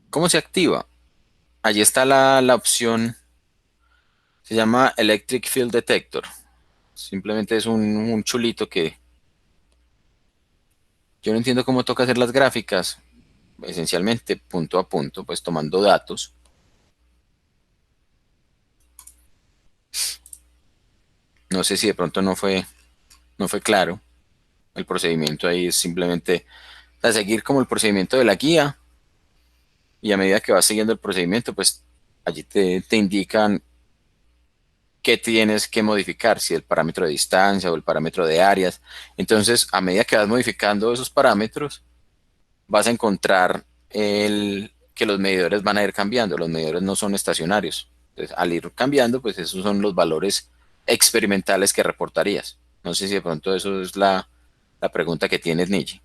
A: ¿Cómo se activa? Allí está la opción, se llama Electric Field Detector. Simplemente es un chulito yo no entiendo cómo toca hacer las gráficas, esencialmente punto a punto, pues tomando datos. No sé si de pronto no fue claro. El procedimiento ahí es simplemente, o sea, seguir como el procedimiento de la guía, y a medida que vas siguiendo el procedimiento, pues allí te indican qué tienes que modificar, si el parámetro de distancia o el parámetro de áreas. Entonces, a medida que vas modificando esos parámetros, vas a encontrar que los medidores van a ir cambiando. Los medidores no son estacionarios. Entonces, al ir cambiando, pues esos son los valores experimentales que reportarías. No sé si de pronto eso es la pregunta que tienes, Niji.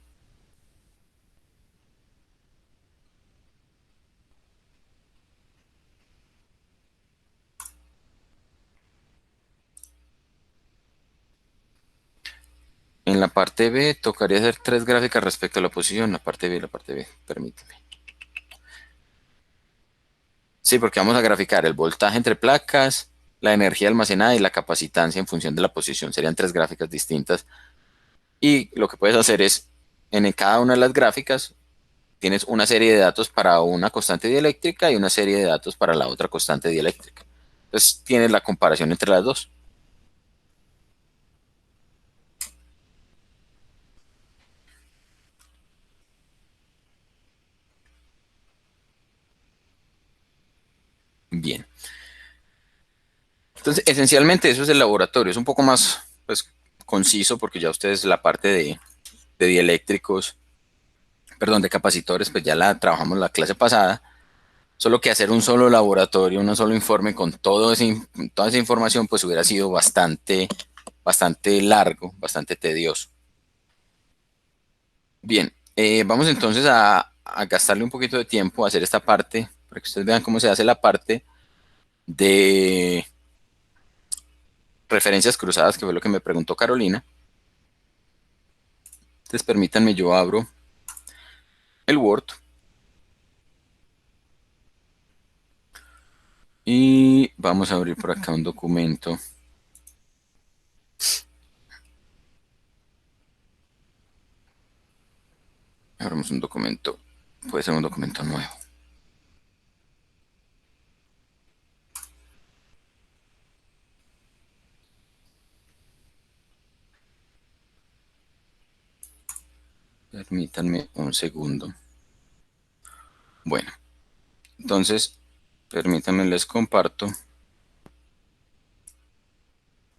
A: En la parte B tocaría hacer tres gráficas respecto a la posición. La parte B, permíteme. Sí, porque vamos a graficar el voltaje entre placas, la energía almacenada y la capacitancia en función de la posición. Serían tres gráficas distintas. Y lo que puedes hacer es, en cada una de las gráficas, tienes una serie de datos para una constante dieléctrica y una serie de datos para la otra constante dieléctrica. Entonces tienes la comparación entre las dos. Bien. Entonces, esencialmente eso es el laboratorio. Es un poco más, pues, conciso porque ya ustedes la parte de dieléctricos, perdón, de capacitores, pues ya la trabajamos la clase pasada. Solo que hacer un solo laboratorio, un solo informe con toda esa información, pues hubiera sido bastante largo, bastante tedioso. Bien, vamos entonces a gastarle un poquito de tiempo a hacer esta parte, para que ustedes vean cómo se hace la parte de referencias cruzadas, que fue lo que me preguntó Carolina. Entonces permítanme, yo abro el Word y vamos a abrir por acá un documento. Abrimos un documento, puede ser un documento nuevo. Permítanme un segundo. Bueno, entonces, permítanme, les comparto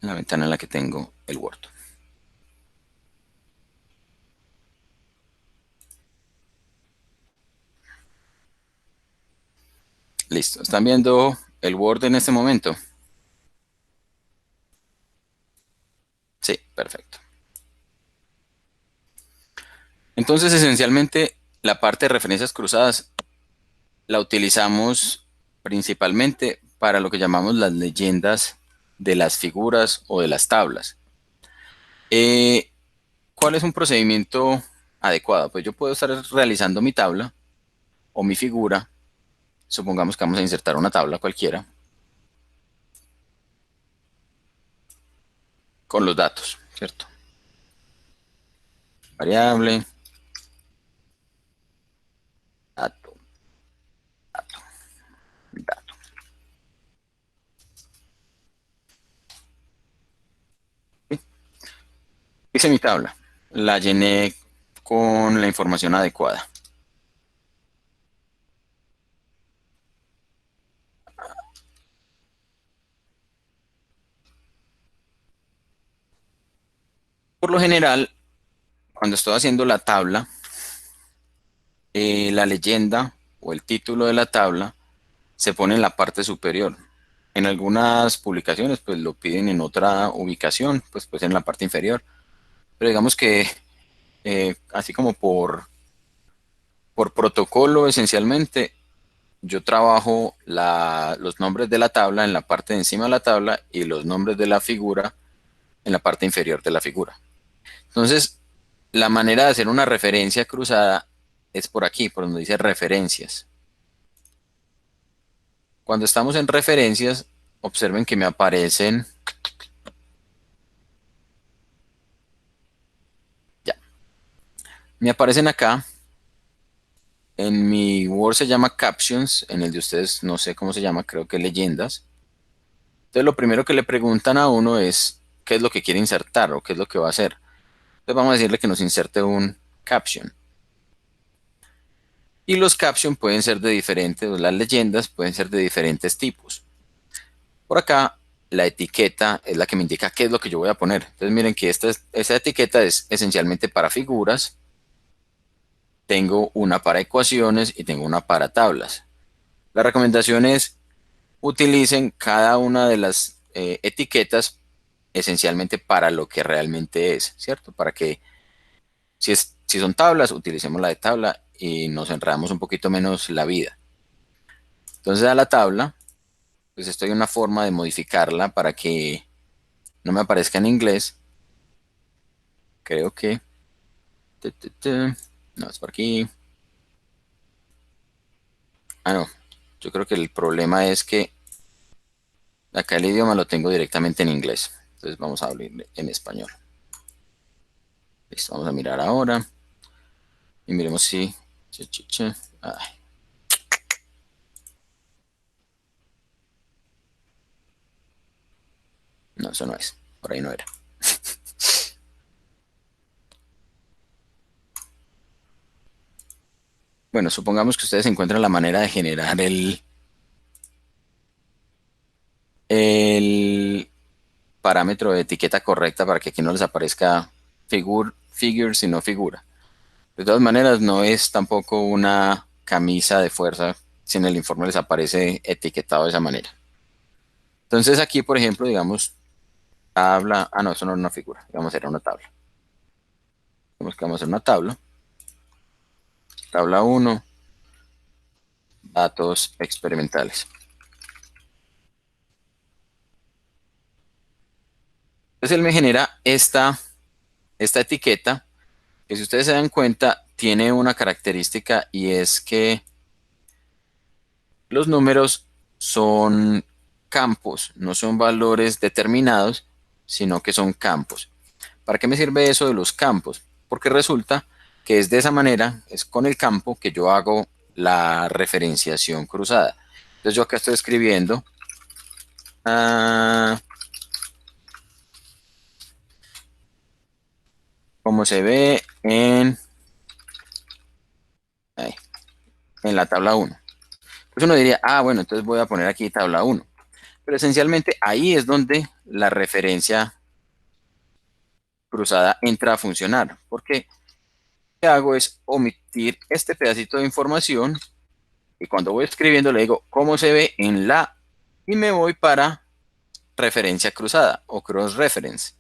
A: la ventana en la que tengo el Word. Listo, ¿están viendo el Word en este momento? Sí, perfecto. Entonces, esencialmente, la parte de referencias cruzadas la utilizamos principalmente para lo que llamamos las leyendas de las figuras o de las tablas. Eh, ¿Cuál es un procedimiento adecuado? Pues yo puedo estar realizando mi tabla o mi figura. Supongamos que vamos a insertar una tabla cualquiera con los datos, ¿cierto? Variable, dato, dato, dato. ¿Sí? Hice mi tabla, la llené con la información adecuada. Por lo general, cuando estoy haciendo la tabla, la leyenda o el título de la tabla se pone en la parte superior. En algunas publicaciones pues lo piden en otra ubicación, pues en la parte inferior. Pero digamos que así como por protocolo esencialmente, yo trabajo los nombres de la tabla en la parte de encima de la tabla y los nombres de la figura en la parte inferior de la figura. Entonces, la manera de hacer una referencia cruzada es por aquí, por donde dice referencias. Cuando estamos en referencias, observen que me aparecen, ya, Me aparecen acá. En mi Word se llama Captions, en el de ustedes no sé cómo se llama, creo que leyendas. Entonces lo primero que le preguntan a uno es qué es lo que quiere insertar o qué es lo que va a hacer. Entonces vamos a decirle que nos inserte un caption. Y los captions pueden ser de diferentes, o las leyendas pueden ser de diferentes tipos. Por acá, la etiqueta es la que me indica qué es lo que yo voy a poner. Entonces miren que esta etiqueta es esencialmente para figuras. Tengo una para ecuaciones y tengo una para tablas. La recomendación es utilicen cada una de las etiquetas esencialmente para lo que realmente es, ¿cierto? Para que si son tablas, utilicemos la de tabla y nos enredamos un poquito menos la vida. Entonces a la tabla, pues estoy en una forma de modificarla para que no me aparezca en inglés. Creo que... No, es por aquí. Ah, no. Yo creo que el problema es que acá el idioma lo tengo directamente en inglés. Entonces vamos a abrir en español. Listo, vamos a mirar ahora. Y miremos si... Ay, no, eso no es. Por ahí no era. Bueno, supongamos que ustedes encuentran la manera de generar el parámetro de etiqueta correcta para que aquí no les aparezca figure, sino figura. De todas maneras, no es tampoco una camisa de fuerza si en el informe les aparece etiquetado de esa manera. Entonces aquí, por ejemplo, digamos tabla, no, eso no era una figura, digamos era una tabla. Digamos que vamos a hacer una tabla, tabla 1, datos experimentales. Entonces él me genera esta etiqueta, que si ustedes se dan cuenta, tiene una característica y es que los números son campos, no son valores determinados, sino que son campos. ¿Para qué me sirve eso de los campos? Porque resulta que es de esa manera, es con el campo que yo hago la referenciación cruzada. Entonces yo acá estoy escribiendo ah, como se ve ahí, en la tabla 1. Entonces uno diría, bueno, entonces voy a poner aquí tabla 1. Pero esencialmente ahí es donde la referencia cruzada entra a funcionar. Porque lo que hago es omitir este pedacito de información y cuando voy escribiendo le digo cómo se ve en la y me voy para referencia cruzada o cross reference.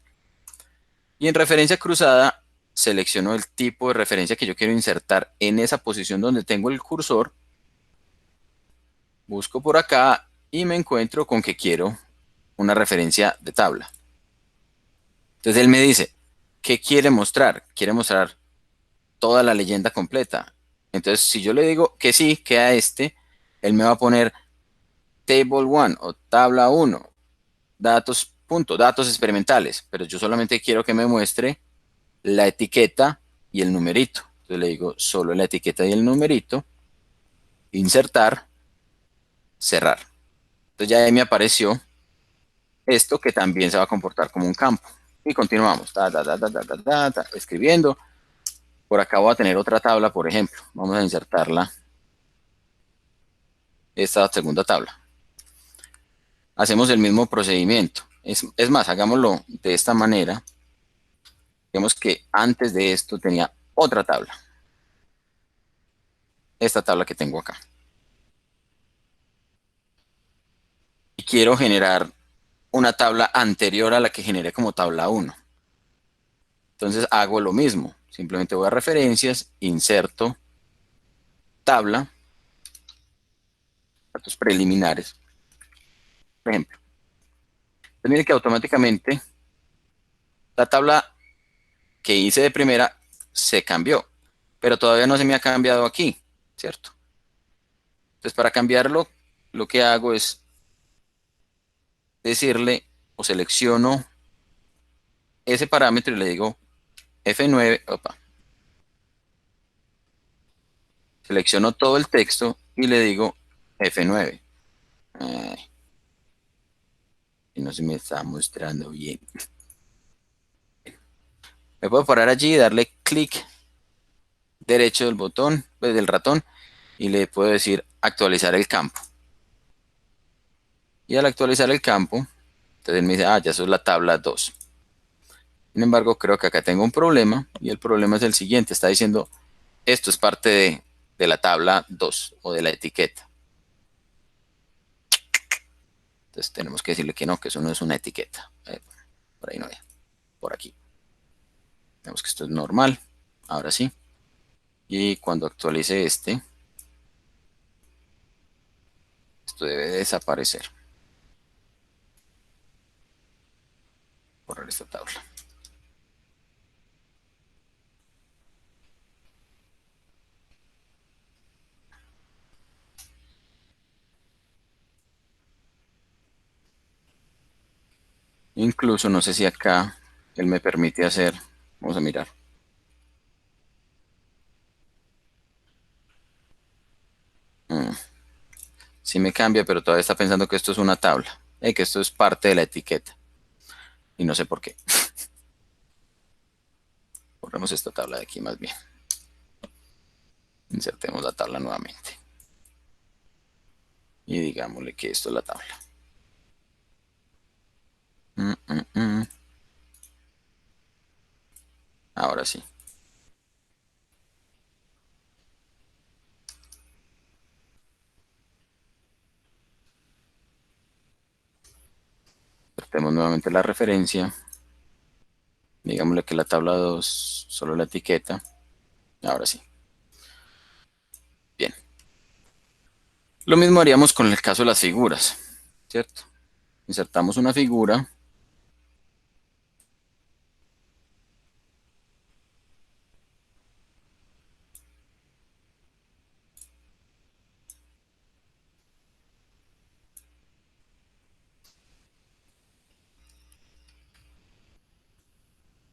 A: Y en referencia cruzada selecciono el tipo de referencia que yo quiero insertar en esa posición donde tengo el cursor. Busco por acá y me encuentro con que quiero una referencia de tabla. Entonces él me dice, ¿qué quiere mostrar? Quiere mostrar toda la leyenda completa. Entonces si yo le digo que sí, que a él me va a poner Table 1 o tabla 1, datos experimentales, pero yo solamente quiero que me muestre la etiqueta y el numerito. Entonces le digo solo la etiqueta y el numerito, insertar, cerrar. Entonces ya ahí me apareció esto que también se va a comportar como un campo. Y continuamos, escribiendo. Por acá voy a tener otra tabla, por ejemplo. Vamos a insertarla, esta segunda tabla. Hacemos el mismo procedimiento. Es más, hagámoslo de esta manera. Digamos que antes de esto tenía otra tabla. Esta tabla que tengo acá. Y quiero generar una tabla anterior a la que generé como tabla 1. Entonces hago lo mismo. Simplemente voy a referencias, inserto tabla, datos preliminares, por ejemplo. Entonces miren que automáticamente la tabla que hice de primera se cambió, pero todavía no se me ha cambiado aquí, ¿cierto? Entonces para cambiarlo, lo que hago es decirle o selecciono ese parámetro y le digo F9, opa, selecciono todo el texto y le digo F9. Y no se me está mostrando bien. Me puedo parar allí y darle clic derecho del botón, pues, del ratón, y le puedo decir actualizar el campo. Y al actualizar el campo, entonces él me dice, ya eso es la tabla 2. Sin embargo, creo que acá tengo un problema, y el problema es el siguiente. Está diciendo, esto es parte de la tabla 2 o de la etiqueta. Entonces tenemos que decirle que no, que eso no es una etiqueta. Por ahí no es. Por aquí. Vemos que esto es normal. Ahora sí. Y cuando actualice esto debe desaparecer. Borrar esta tabla. Incluso no sé si acá él me permite hacer. Vamos a mirar. Sí me cambia, pero todavía está pensando que esto es una tabla. Que esto es parte de la etiqueta. Y no sé por qué. Borremos esta tabla de aquí más bien. Insertemos la tabla nuevamente. Y digámosle que esto es la tabla. Ahora sí. Insertemos nuevamente la referencia. Digámosle que la tabla 2, solo la etiqueta. Ahora sí. Bien. Lo mismo haríamos con el caso de las figuras, ¿cierto? Insertamos una figura.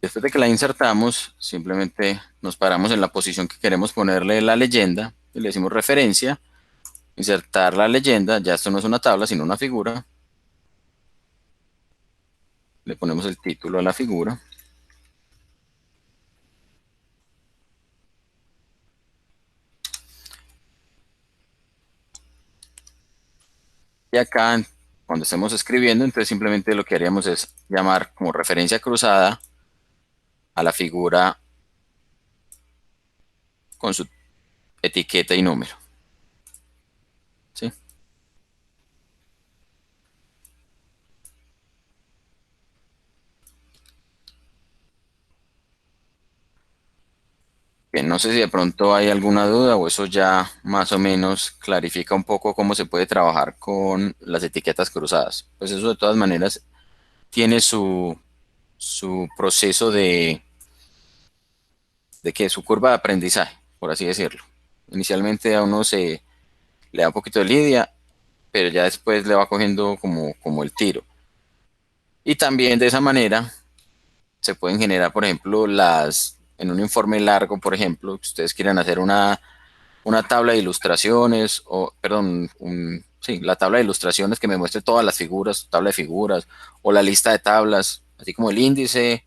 A: Después de que la insertamos, simplemente nos paramos en la posición que queremos ponerle la leyenda y le decimos referencia, insertar la leyenda. Ya esto no es una tabla, sino una figura. Le ponemos el título a la figura. Y acá, cuando estemos escribiendo, entonces simplemente lo que haríamos es llamar como referencia cruzada a la figura con su etiqueta y número. ¿Sí? Bien, no sé si de pronto hay alguna duda o eso ya más o menos clarifica un poco cómo se puede trabajar con las etiquetas cruzadas. Pues eso de todas maneras tiene su proceso de que su curva de aprendizaje, por así decirlo. Inicialmente a uno le da un poquito de lidia, pero ya después le va cogiendo como el tiro. Y también de esa manera se pueden generar, por ejemplo, en un informe largo, por ejemplo, que ustedes quieran hacer una tabla de ilustraciones, o, perdón, sí, la tabla de ilustraciones que me muestre todas las figuras, tabla de figuras, o la lista de tablas, así como el índice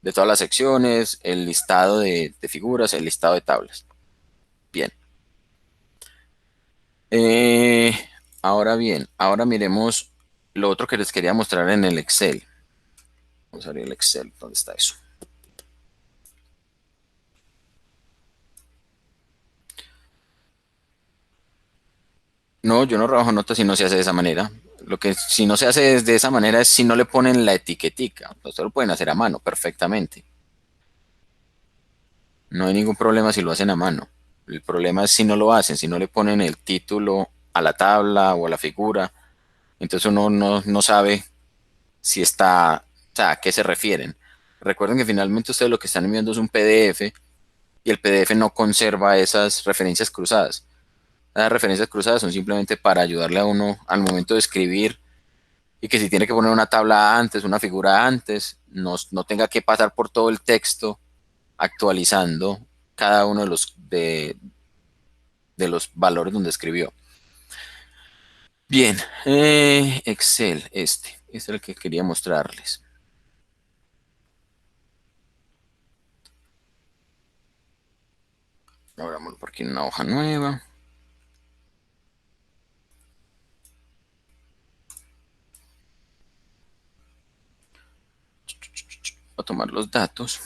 A: de todas las secciones, el listado de figuras, el listado de tablas. Bien. Eh, Ahora bien, ahora miremos lo otro que les quería mostrar en el Excel. Vamos a abrir el Excel, ¿dónde está eso? No, yo no rebajo notas si no se hace de esa manera. Lo que si no se hace de esa manera es si no le ponen la etiquetica. Ustedes lo pueden hacer a mano perfectamente. No hay ningún problema si lo hacen a mano. El problema es si no lo hacen, si no le ponen el título a la tabla o a la figura. Entonces uno no sabe si está, o sea, a qué se refieren. Recuerden que finalmente ustedes lo que están enviando es un PDF y el PDF no conserva esas referencias cruzadas. Las referencias cruzadas son simplemente para ayudarle a uno al momento de escribir y que si tiene que poner una tabla antes, una figura antes, no tenga que pasar por todo el texto actualizando cada uno de los valores donde escribió. Bien, Excel, este es el que quería mostrarles. Abrámoslo por aquí en una hoja nueva. Voy a tomar los datos.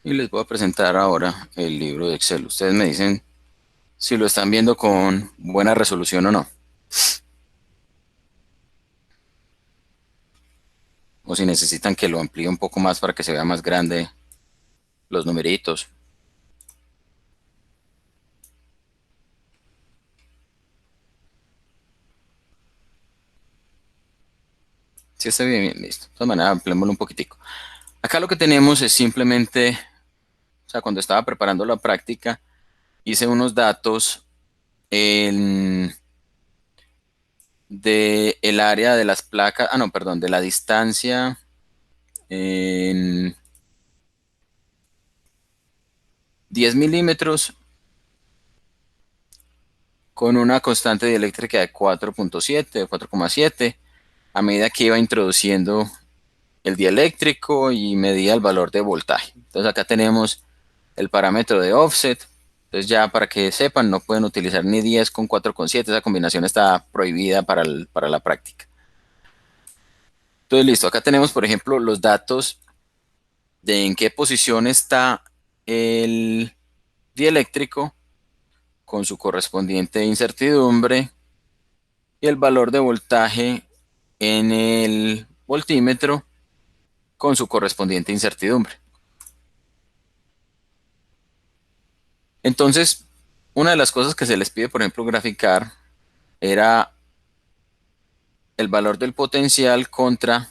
A: Y les voy a presentar ahora el libro de Excel. Ustedes me dicen si lo están viendo con buena resolución o no. O si necesitan que lo amplíe un poco más para que se vea más grande los numeritos. Si está bien, bien, listo. De todas maneras, ampliémoslo un poquitico. Acá lo que tenemos es simplemente, o sea, cuando estaba preparando la práctica, hice unos datos de el área de las placas, no, perdón, de la distancia en 10 milímetros con una constante dieléctrica de 4.7, de 4,7, a medida que iba introduciendo el dieléctrico y medía el valor de voltaje. Entonces acá tenemos el parámetro de offset. Entonces ya para que sepan, no pueden utilizar ni 10 con 4,7, esa combinación está prohibida para la práctica. Entonces listo, acá tenemos por ejemplo los datos de en qué posición está el dieléctrico con su correspondiente incertidumbre y el valor de voltaje en el voltímetro con su correspondiente incertidumbre. Entonces, una de las cosas que se les pide, por ejemplo, graficar era el valor del potencial contra,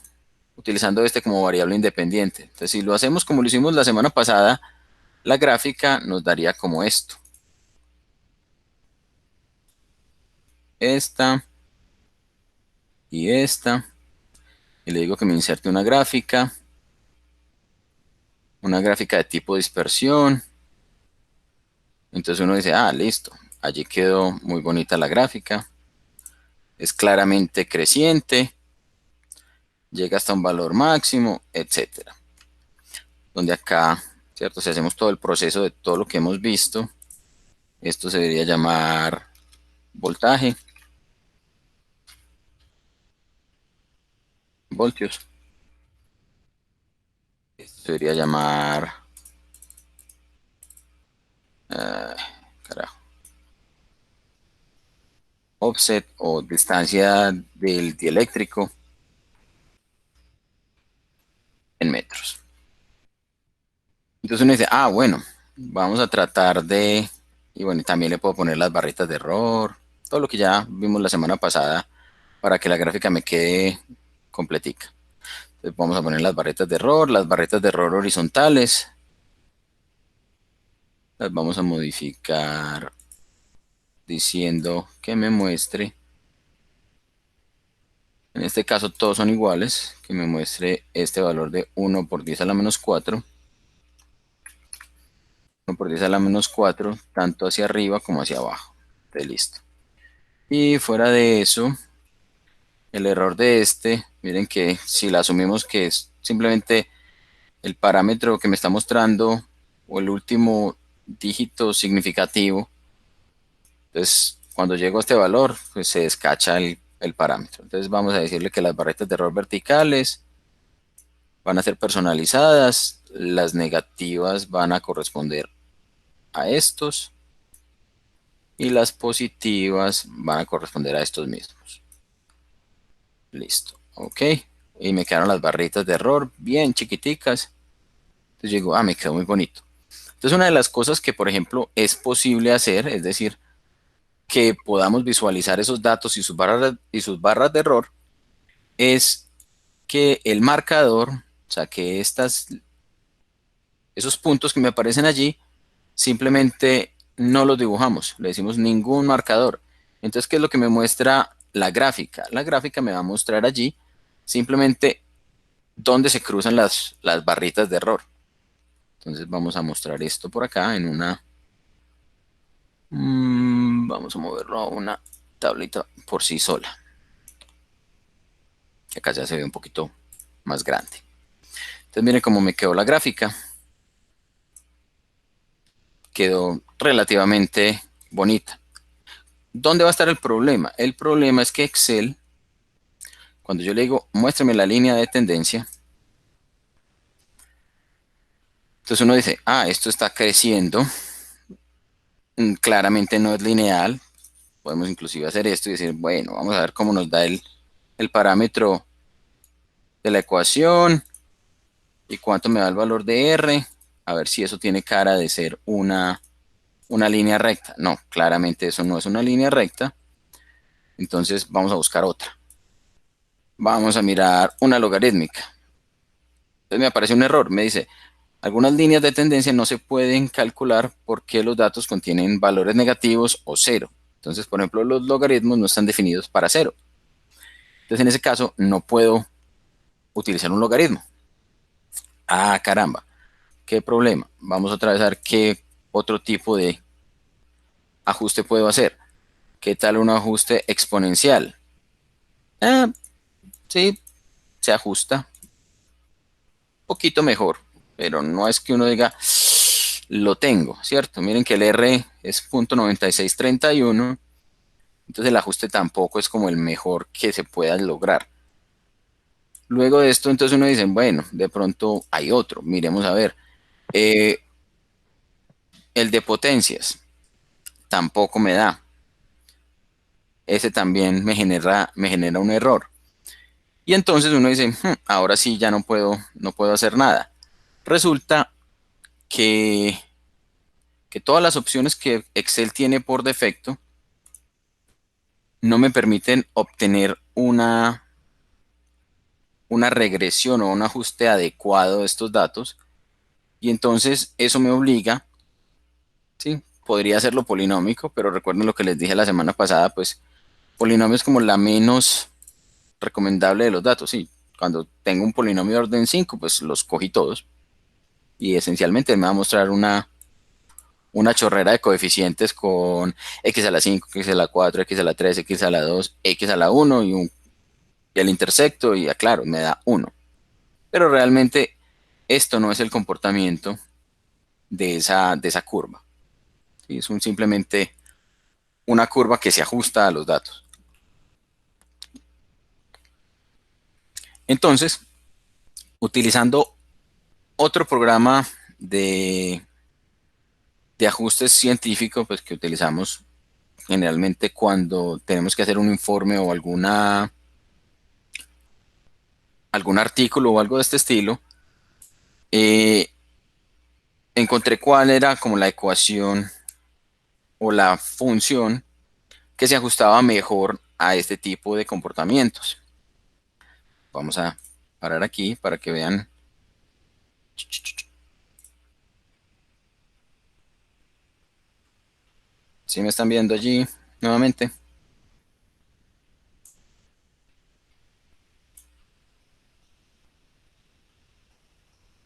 A: utilizando este como variable independiente. Entonces, si lo hacemos como lo hicimos la semana pasada, la gráfica nos daría como esto. Esta y esta. Y le digo que me inserte una gráfica de tipo dispersión. Entonces uno dice, ah, listo, allí quedó muy bonita la gráfica. Es claramente creciente, llega hasta un valor máximo, etcétera. Donde acá, ¿cierto? Si hacemos todo el proceso de todo lo que hemos visto, esto se debería llamar voltaje, voltios. Esto se debería llamar, carajo, offset o distancia del dieléctrico en metros. Entonces uno dice, ah, bueno, vamos a tratar de, y bueno, también le puedo poner las barritas de error, todo lo que ya vimos la semana pasada para que la gráfica me quede completica. Entonces vamos a poner las barritas de error horizontales, las vamos a modificar diciendo que me muestre, en este caso todos son iguales, que me muestre este valor de 1 por 10 a la menos 4, 1 por 10 a la menos 4, tanto hacia arriba como hacia abajo. Entonces, listo. Y fuera de eso, el error de este, miren que si la asumimos que es simplemente el parámetro que me está mostrando o el último dígito significativo, entonces cuando llego a este valor, pues se descacha el parámetro. Entonces vamos a decirle que las barretas de error verticales van a ser personalizadas, las negativas van a corresponder a estos y las positivas van a corresponder a estos mismos. Listo, ok. Y me quedaron las barritas de error bien chiquiticas. Entonces yo digo, ah, me quedó muy bonito. Entonces una de las cosas que, por ejemplo, es posible hacer, es decir, que podamos visualizar esos datos y sus barras de error, es que el marcador, o sea, que esos puntos que me aparecen allí, simplemente no los dibujamos, le decimos ningún marcador. Entonces, ¿qué es lo que me muestra la gráfica? La gráfica me va a mostrar allí simplemente dónde se cruzan las barritas de error. Entonces vamos a mostrar esto por acá en una... vamos a moverlo a una tablita por sí sola. Que acá ya se ve un poquito más grande. Entonces miren cómo me quedó la gráfica. Quedó relativamente bonita. ¿Dónde va a estar el problema? El problema es que Excel, cuando yo le digo muéstrame la línea de tendencia, entonces uno dice, ah, esto está creciendo, claramente no es lineal. Podemos inclusive hacer esto y decir, bueno, vamos a ver cómo nos da el parámetro de la ecuación y cuánto me da el valor de R, a ver si eso tiene cara de ser una línea recta. No, claramente eso no es una línea recta, entonces vamos a buscar otra. Vamos a mirar una logarítmica. Entonces me aparece un error, me dice, algunas líneas de tendencia no se pueden calcular porque los datos contienen valores negativos o cero. Entonces, por ejemplo, los logaritmos no están definidos para cero. Entonces, en ese caso, no puedo utilizar un logaritmo. Ah, caramba, qué problema. Vamos otra vez a ver qué otro tipo de ajuste puedo hacer. ¿Qué tal un ajuste exponencial? Ah, sí, se ajusta un poquito mejor, pero no es que uno diga, lo tengo, ¿cierto? Miren que el R es 0.9631, entonces el ajuste tampoco es como el mejor que se pueda lograr. Luego de esto, entonces uno dice, bueno, de pronto hay otro, miremos a ver. Eh, el de potencias tampoco me da. Ese también me genera un error. Y entonces uno dice, ahora sí ya no puedo hacer nada. Resulta que, que todas las opciones que Excel tiene por defecto no me permiten obtener una regresión o un ajuste adecuado de estos datos. Y entonces eso me obliga, sí, podría hacerlo polinómico, pero recuerden lo que les dije la semana pasada, pues polinomio es como la menos recomendable de los datos, sí. Cuando tengo un polinomio de orden 5 pues los cogí todos y esencialmente me va a mostrar una chorrera de coeficientes con x a la 5 x a la 4 x a la 3 x a la 2 x a la 1 y el intersecto y claro, me da 1. Pero realmente esto no es el comportamiento de esa curva. ¿Sí? Es simplemente una curva que se ajusta a los datos. Entonces, utilizando otro programa de ajustes científicos pues, que utilizamos generalmente cuando tenemos que hacer un informe o algún artículo o algo de este estilo, eh, encontré cuál era como la ecuación o la función que se ajustaba mejor a este tipo de comportamientos. Vamos a parar aquí para que vean. Si me están viendo allí nuevamente.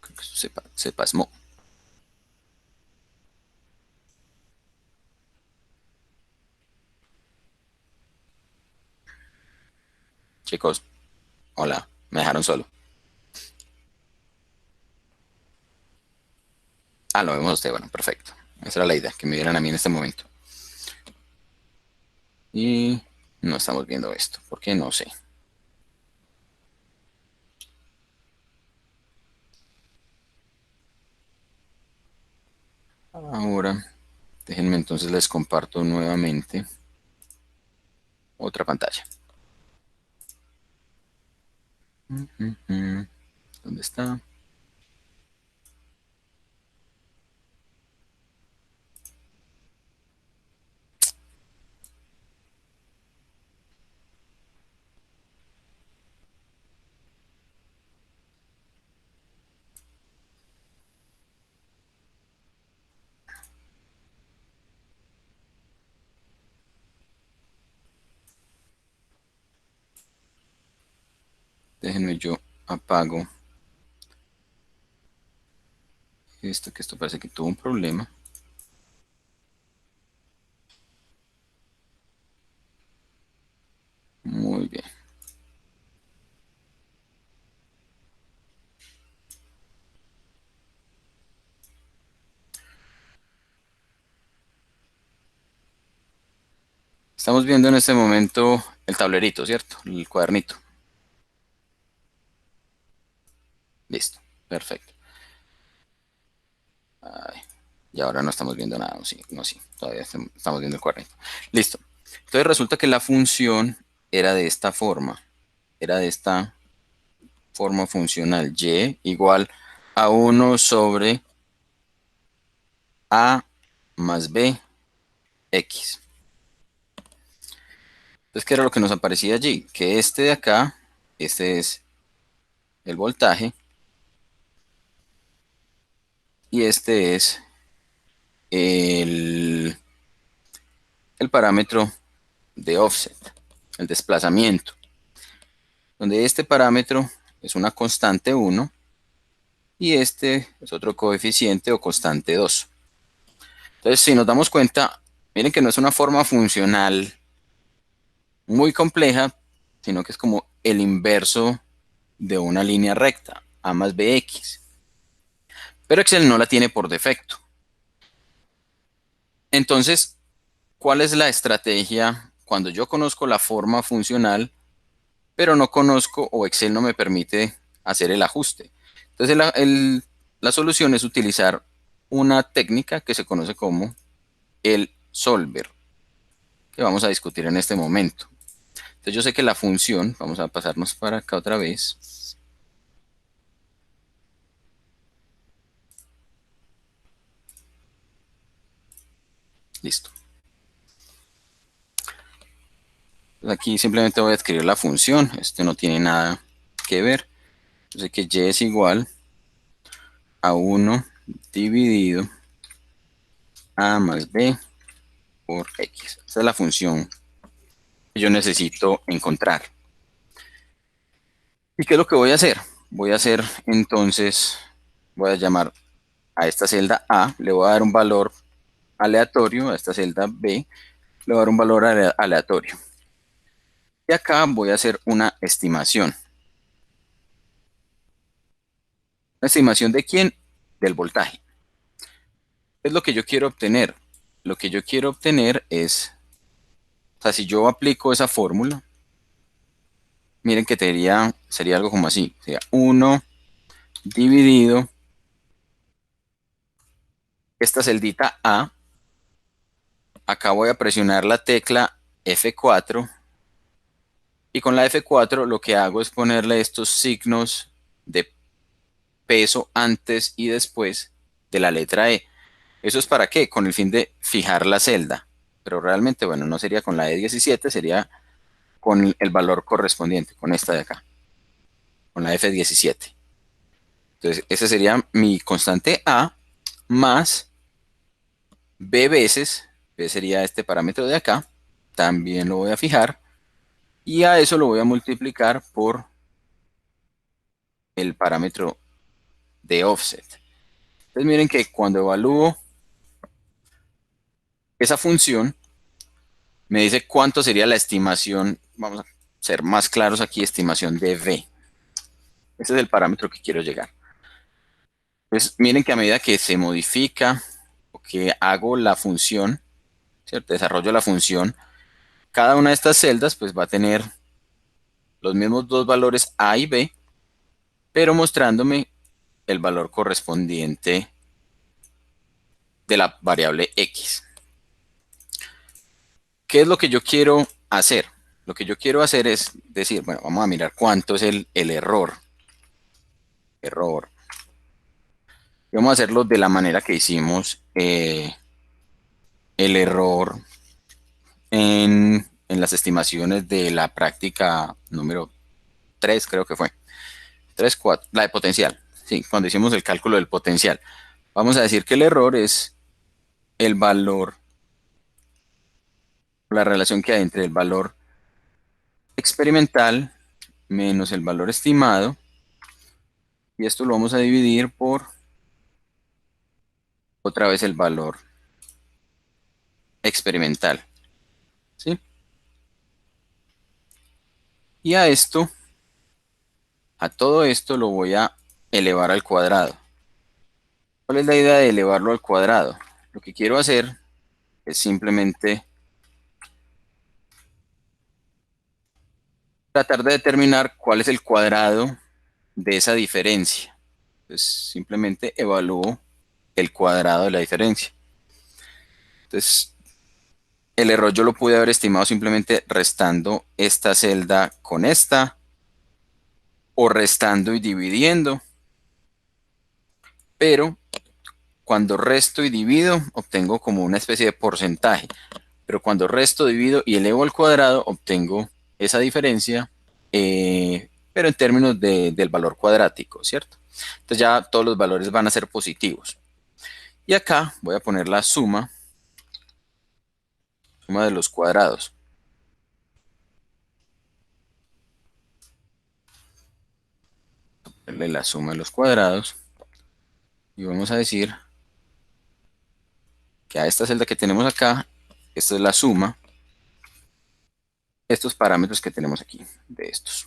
A: Creo que se pasmó. Chicos, hola, me dejaron solo. Ah, lo vemos a usted, bueno, perfecto. Esa era la idea, que me vieran a mí en este momento. Y no estamos viendo esto, ¿por qué? No sé. Ahora, déjenme entonces les comparto nuevamente otra pantalla. ¿Dónde está? Déjenme yo apago esto, que esto parece que tuvo un problema. Muy bien. Estamos viendo en este momento el tablerito, ¿cierto? El cuadernito. Listo, perfecto. Ay, y ahora no estamos viendo nada, sí, no, sí, todavía estamos viendo el cuadernito. Listo. Entonces resulta que la función era de esta forma. Era de esta forma funcional. Y igual a 1 sobre A más B, X. Entonces, ¿qué era lo que nos aparecía allí? Que este de acá, este es el voltaje, y este es el, el parámetro de offset, el desplazamiento, donde este parámetro es una constante 1 y este es otro coeficiente o constante 2. Entonces, si nos damos cuenta, miren que no es una forma funcional muy compleja, sino que es como el inverso de una línea recta, a más bx. Pero Excel no la tiene por defecto. Entonces, ¿cuál es la estrategia cuando yo conozco la forma funcional, pero no conozco o Excel no me permite hacer el ajuste? Entonces, la solución es utilizar una técnica que se conoce como el solver, que vamos a discutir en este momento. Entonces, yo sé que la función, vamos a pasarnos para acá otra vez. Listo. Aquí simplemente voy a escribir la función. Este no tiene nada que ver. Yo sé que y es igual a 1 dividido a más b por x. Esa es la función que yo necesito encontrar. ¿Y qué es lo que voy a hacer? Voy a hacer entonces, voy a llamar a esta celda A, le voy a dar un valor aleatorio, a esta celda B, le voy a dar un valor aleatorio. Y acá voy a hacer una estimación. ¿Una estimación de quién? Del voltaje. ¿Qué es lo que yo quiero obtener? Lo que yo quiero obtener es, o sea, si yo aplico esa fórmula, miren que sería algo como así. Sería 1 dividido esta celdita A. Acá voy a presionar la tecla F4. Y con la F4 lo que hago es ponerle estos signos de peso antes y después de la letra E. ¿Eso es para qué? Con el fin de fijar la celda. Pero realmente, bueno, no sería con la E17, sería con el valor correspondiente, con esta de acá, con la F17. Entonces, ese sería mi constante A más B veces, B sería este parámetro de acá, también lo voy a fijar, y a eso lo voy a multiplicar por el parámetro de offset. Entonces miren que cuando evalúo esa función, me dice cuánto sería la estimación, vamos a ser más claros aquí, estimación de V. Ese es el parámetro que quiero llegar. Pues miren que a medida que se modifica o que hago la función, ¿cierto? Desarrollo la función, cada una de estas celdas pues va a tener los mismos dos valores A y B, pero mostrándome el valor correspondiente de la variable X. ¿Qué es lo que yo quiero hacer? Lo que yo quiero hacer es decir, bueno, vamos a mirar cuánto es el error. Error. Y vamos a hacerlo de la manera que hicimos el error en las estimaciones de la práctica número 3, creo que fue. 3, 4, la de potencial. Sí, cuando hicimos el cálculo del potencial. Vamos a decir que el error es el valor, la relación que hay entre el valor experimental menos el valor estimado, y esto lo vamos a dividir por otra vez el valor experimental, ¿sí? Y a todo esto lo voy a elevar al cuadrado. ¿Cuál es la idea de elevarlo al cuadrado? Lo que quiero hacer es simplemente tratar de determinar cuál es el cuadrado de esa diferencia. Pues simplemente evalúo el cuadrado de la diferencia. Entonces, el error yo lo pude haber estimado simplemente restando esta celda con esta, o restando y dividiendo, pero cuando resto y divido obtengo como una especie de porcentaje, pero cuando resto, divido y elevo al cuadrado obtengo esa diferencia, pero en términos del valor cuadrático, ¿cierto? Entonces ya todos los valores van a ser positivos. Y acá voy a poner la suma de los cuadrados. Ponerle la suma de los cuadrados y vamos a decir que a esta celda que tenemos acá, esta es la suma, estos parámetros que tenemos aquí, de estos.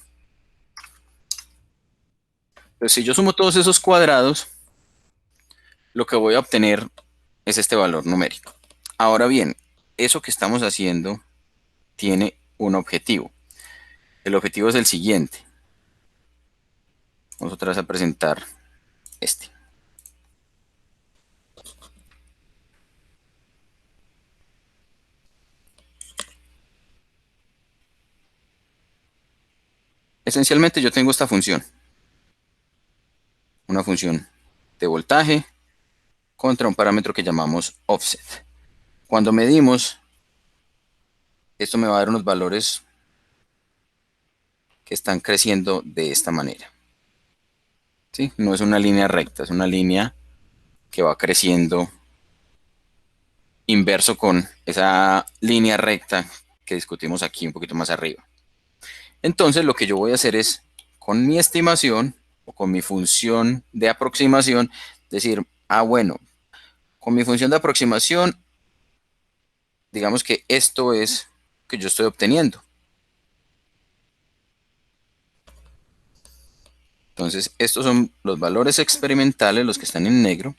A: Entonces, si yo sumo todos esos cuadrados, lo que voy a obtener es este valor numérico. Ahora bien, eso que estamos haciendo tiene un objetivo. El objetivo es el siguiente. Vamos otra vez a presentar este. Esencialmente yo tengo esta función. Una función de voltaje contra un parámetro que llamamos offset. Cuando medimos, esto me va a dar unos valores que están creciendo de esta manera. ¿Sí? No es una línea recta, es una línea que va creciendo inverso con esa línea recta que discutimos aquí un poquito más arriba. Entonces lo que yo voy a hacer es, con mi estimación o con mi función de aproximación, decir, bueno, con mi función de aproximación, digamos que esto es que yo estoy obteniendo. Entonces estos son los valores experimentales, los que están en negro.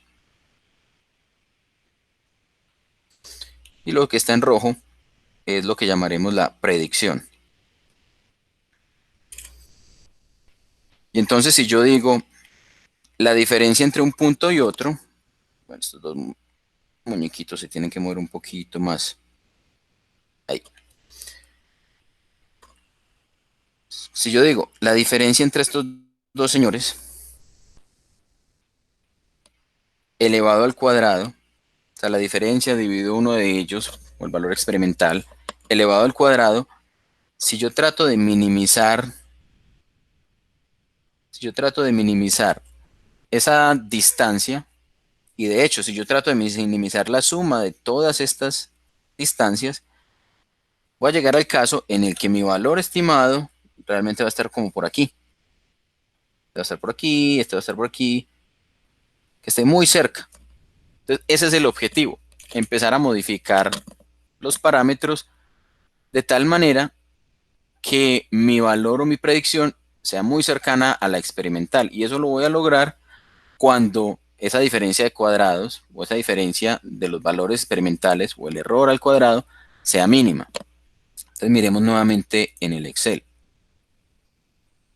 A: Y lo que está en rojo es lo que llamaremos la predicción. Y entonces si yo digo la diferencia entre un punto y otro, bueno, estos dos muñequitos se tienen que mover un poquito más. Ahí. Si yo digo la diferencia entre estos dos señores elevado al cuadrado, o sea, la diferencia dividido uno de ellos, o el valor experimental, elevado al cuadrado, si yo trato de minimizar esa distancia, y de hecho, si yo trato de minimizar la suma de todas estas distancias, voy a llegar al caso en el que mi valor estimado realmente va a estar como por aquí. Este va a estar por aquí, este va a estar por aquí, que esté muy cerca. Entonces, ese es el objetivo, empezar a modificar los parámetros de tal manera que mi valor o mi predicción sea muy cercana a la experimental. Y eso lo voy a lograr cuando esa diferencia de cuadrados o esa diferencia de los valores experimentales o el error al cuadrado sea mínima. Entonces miremos nuevamente en el Excel.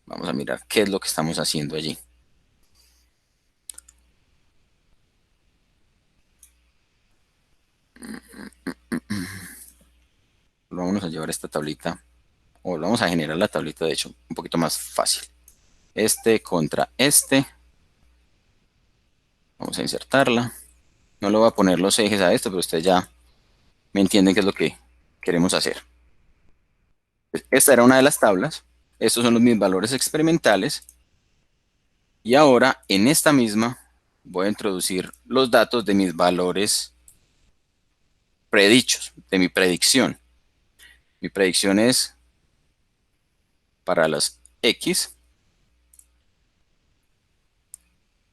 A: Vamos a mirar qué es lo que estamos haciendo allí. Vamos a llevar esta tablita, o vamos a generar la tablita, de hecho, un poquito más fácil. Este contra este. Vamos a insertarla. No le voy a poner los ejes a esto, pero ustedes ya me entienden qué es lo que queremos hacer. Esta era una de las tablas. Estos son mis valores experimentales. Y ahora en esta misma voy a introducir los datos de mis valores predichos, de mi predicción. Mi predicción es para las X,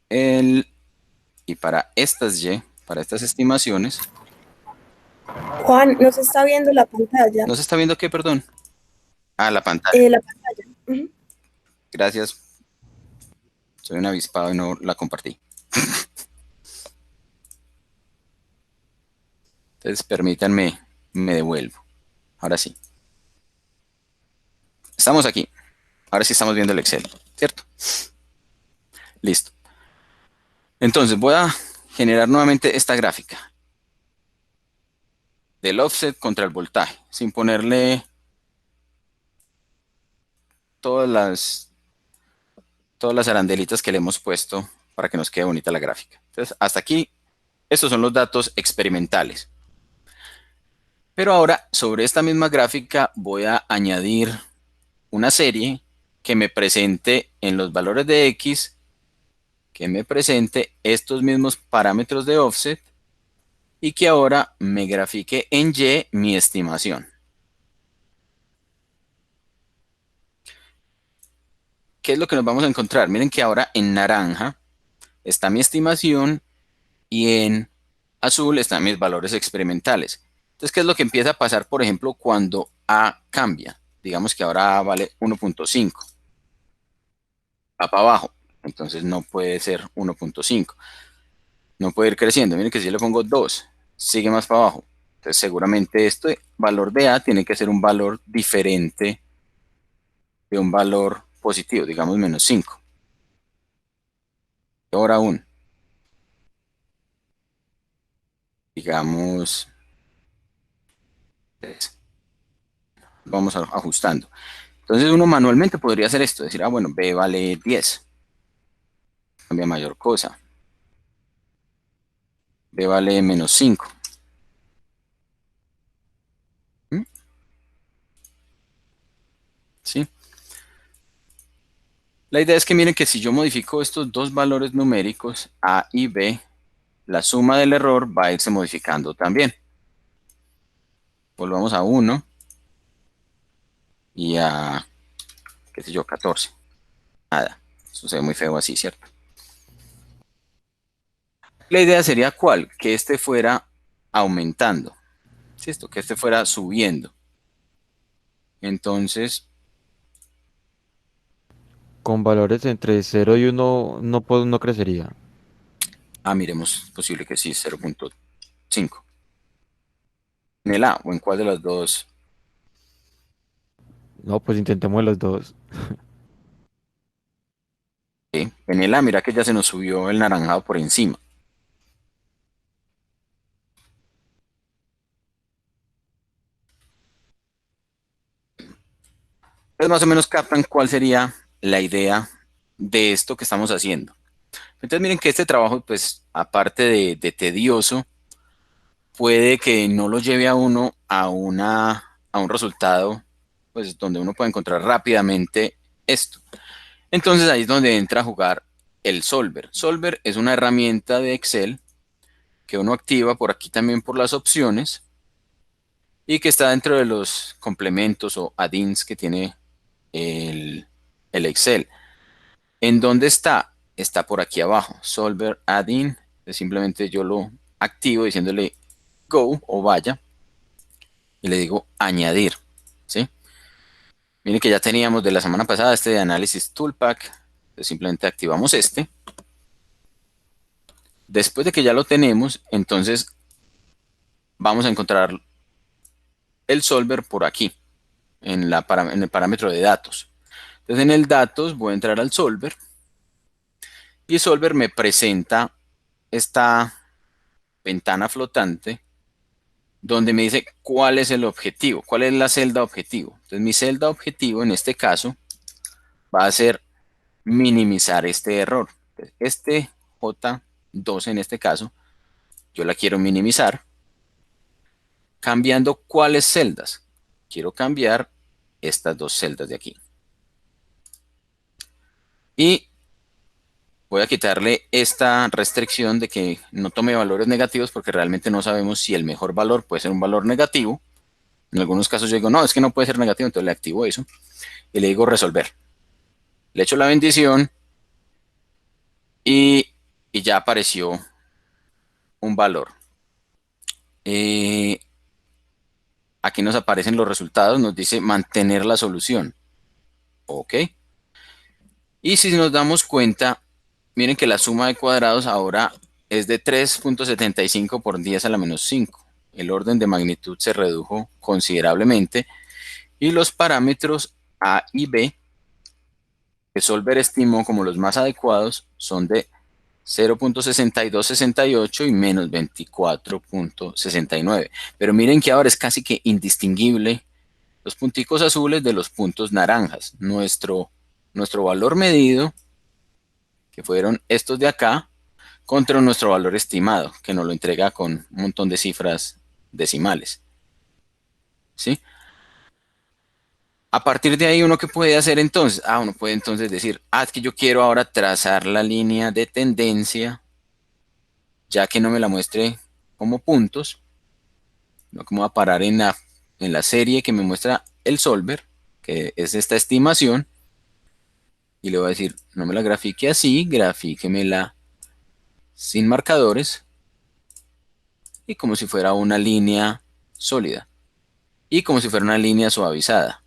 A: y para estas Y, para estas estimaciones,
D: Juan, ¿no se está viendo la pantalla?
A: ¿no se está viendo qué, perdón? Ah, la pantalla.
D: La pantalla. Ujú.
A: Gracias. Soy un avispado y no la compartí. Entonces, permítanme, me devuelvo. Ahora sí. Estamos aquí. Ahora sí estamos viendo el Excel, ¿cierto? Listo. Entonces, voy a generar nuevamente esta gráfica del offset contra el voltaje, sin ponerle todas las arandelitas que le hemos puesto para que nos quede bonita la gráfica. Entonces, hasta aquí, estos son los datos experimentales. Pero ahora, sobre esta misma gráfica, voy a añadir una serie que me presente en los valores de X, que me presente estos mismos parámetros de offset y que ahora me grafique en Y mi estimación. ¿Qué es lo que nos vamos a encontrar? Miren que ahora en naranja está mi estimación y en azul están mis valores experimentales. Entonces, ¿qué es lo que empieza a pasar, por ejemplo, cuando A cambia? Digamos que ahora A vale 1.5. Va para abajo. Entonces no puede ser 1.5. No puede ir creciendo. Miren que si yo le pongo 2, sigue más para abajo. Entonces seguramente este valor de A tiene que ser un valor diferente de un valor positivo, digamos menos 5. Peor aún, digamos 3. Vamos ajustando. Entonces uno manualmente podría hacer esto, decir, bueno, B vale 10. Cambia mayor cosa. B vale menos 5. ¿Mm? ¿Sí? La idea es que miren que si yo modifico estos dos valores numéricos, A y B, la suma del error va a irse modificando también. Volvamos a 1 y a, qué sé yo, 14. Nada, eso se ve muy feo así, ¿cierto? La idea sería ¿cuál? Que este fuera aumentando, ¿sí? Esto, que este fuera subiendo. Entonces,
E: Con valores entre 0 y 1 no crecería.
A: miremos, posible que sí, 0.5. ¿En el A o en cuál de las dos?
E: No, pues intentemos los dos.
A: Sí, en el A, mira que ya se nos subió el naranjado por encima. Entonces más o menos captan cuál sería la idea de esto que estamos haciendo. Entonces miren que este trabajo, pues aparte de tedioso, puede que no lo lleve a uno a un resultado, pues donde uno puede encontrar rápidamente esto. Entonces ahí es donde entra a jugar el Solver. Solver es una herramienta de Excel que uno activa por aquí también por las opciones y que está dentro de los complementos o add-ins que tiene el Excel. ¿En dónde está? Está por aquí abajo, Solver Add-in. Simplemente yo lo activo diciéndole go o vaya y le digo añadir, ¿sí? Miren que ya teníamos de la semana pasada este de Análisis Toolpack. Entonces simplemente activamos este. Después de que ya lo tenemos, entonces vamos a encontrar el solver por aquí, en el parámetro de datos. Entonces en el datos voy a entrar al solver y solver me presenta esta ventana flotante donde me dice cuál es el objetivo, cuál es la celda objetivo. Entonces mi celda objetivo en este caso va a ser minimizar este error. Entonces, este J2 en este caso, yo la quiero minimizar cambiando cuáles celdas. Quiero cambiar estas dos celdas de aquí. Y voy a quitarle esta restricción de que no tome valores negativos porque realmente no sabemos si el mejor valor puede ser un valor negativo. En algunos casos yo digo, no, es que no puede ser negativo, entonces le activo eso y le digo resolver. le echo la bendición y ya apareció un valor. Aquí nos aparecen los resultados, nos dice mantener la solución. Ok. Y si nos damos cuenta, miren que la suma de cuadrados ahora es de 3.75 por 10 a la menos 5. El orden de magnitud se redujo considerablemente y los parámetros A y B que Solver estimó como los más adecuados son de 0.6268 y menos 24.69. Pero miren que ahora es casi que indistinguible los punticos azules de los puntos naranjas. Nuestro valor medido, que fueron estos de acá, contra nuestro valor estimado, que nos lo entrega con un montón de cifras decimales. ¿Sí? A partir de ahí, ¿uno qué puede hacer entonces? Uno puede entonces decir, es que yo quiero ahora trazar la línea de tendencia, ya que no me la muestre como puntos, no como va a parar en la serie que me muestra el solver, que es esta estimación, y le voy a decir, no me la grafique así, grafíquemela sin marcadores, y como si fuera una línea sólida, y como si fuera una línea suavizada.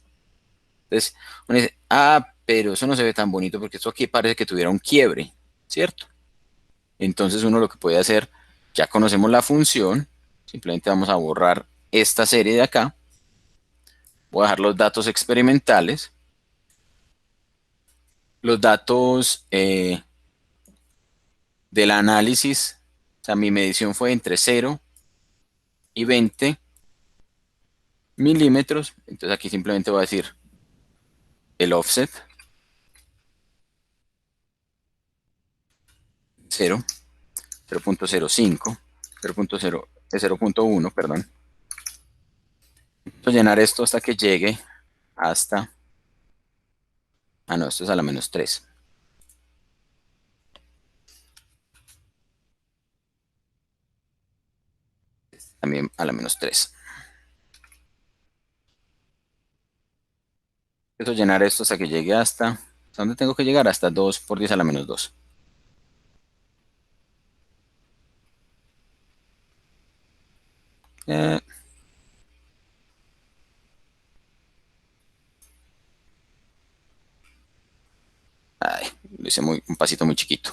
A: Entonces, uno dice, pero eso no se ve tan bonito porque esto aquí parece que tuviera un quiebre, ¿cierto? Entonces uno lo que puede hacer, ya conocemos la función, simplemente vamos a borrar esta serie de acá, voy a dejar los datos experimentales, los datos del análisis, o sea, mi medición fue entre 0 y 20 milímetros, entonces aquí simplemente voy a decir el offset, 0, 0.05, 0.1, perdón. Voy a llenar esto hasta que llegue hasta... no, esto es a la menos 3. También a la menos 3. Empiezo a llenar esto hasta que llegue ¿hasta dónde tengo que llegar? Hasta 2 por 10 a la menos 2. Lo hice un pasito muy chiquito.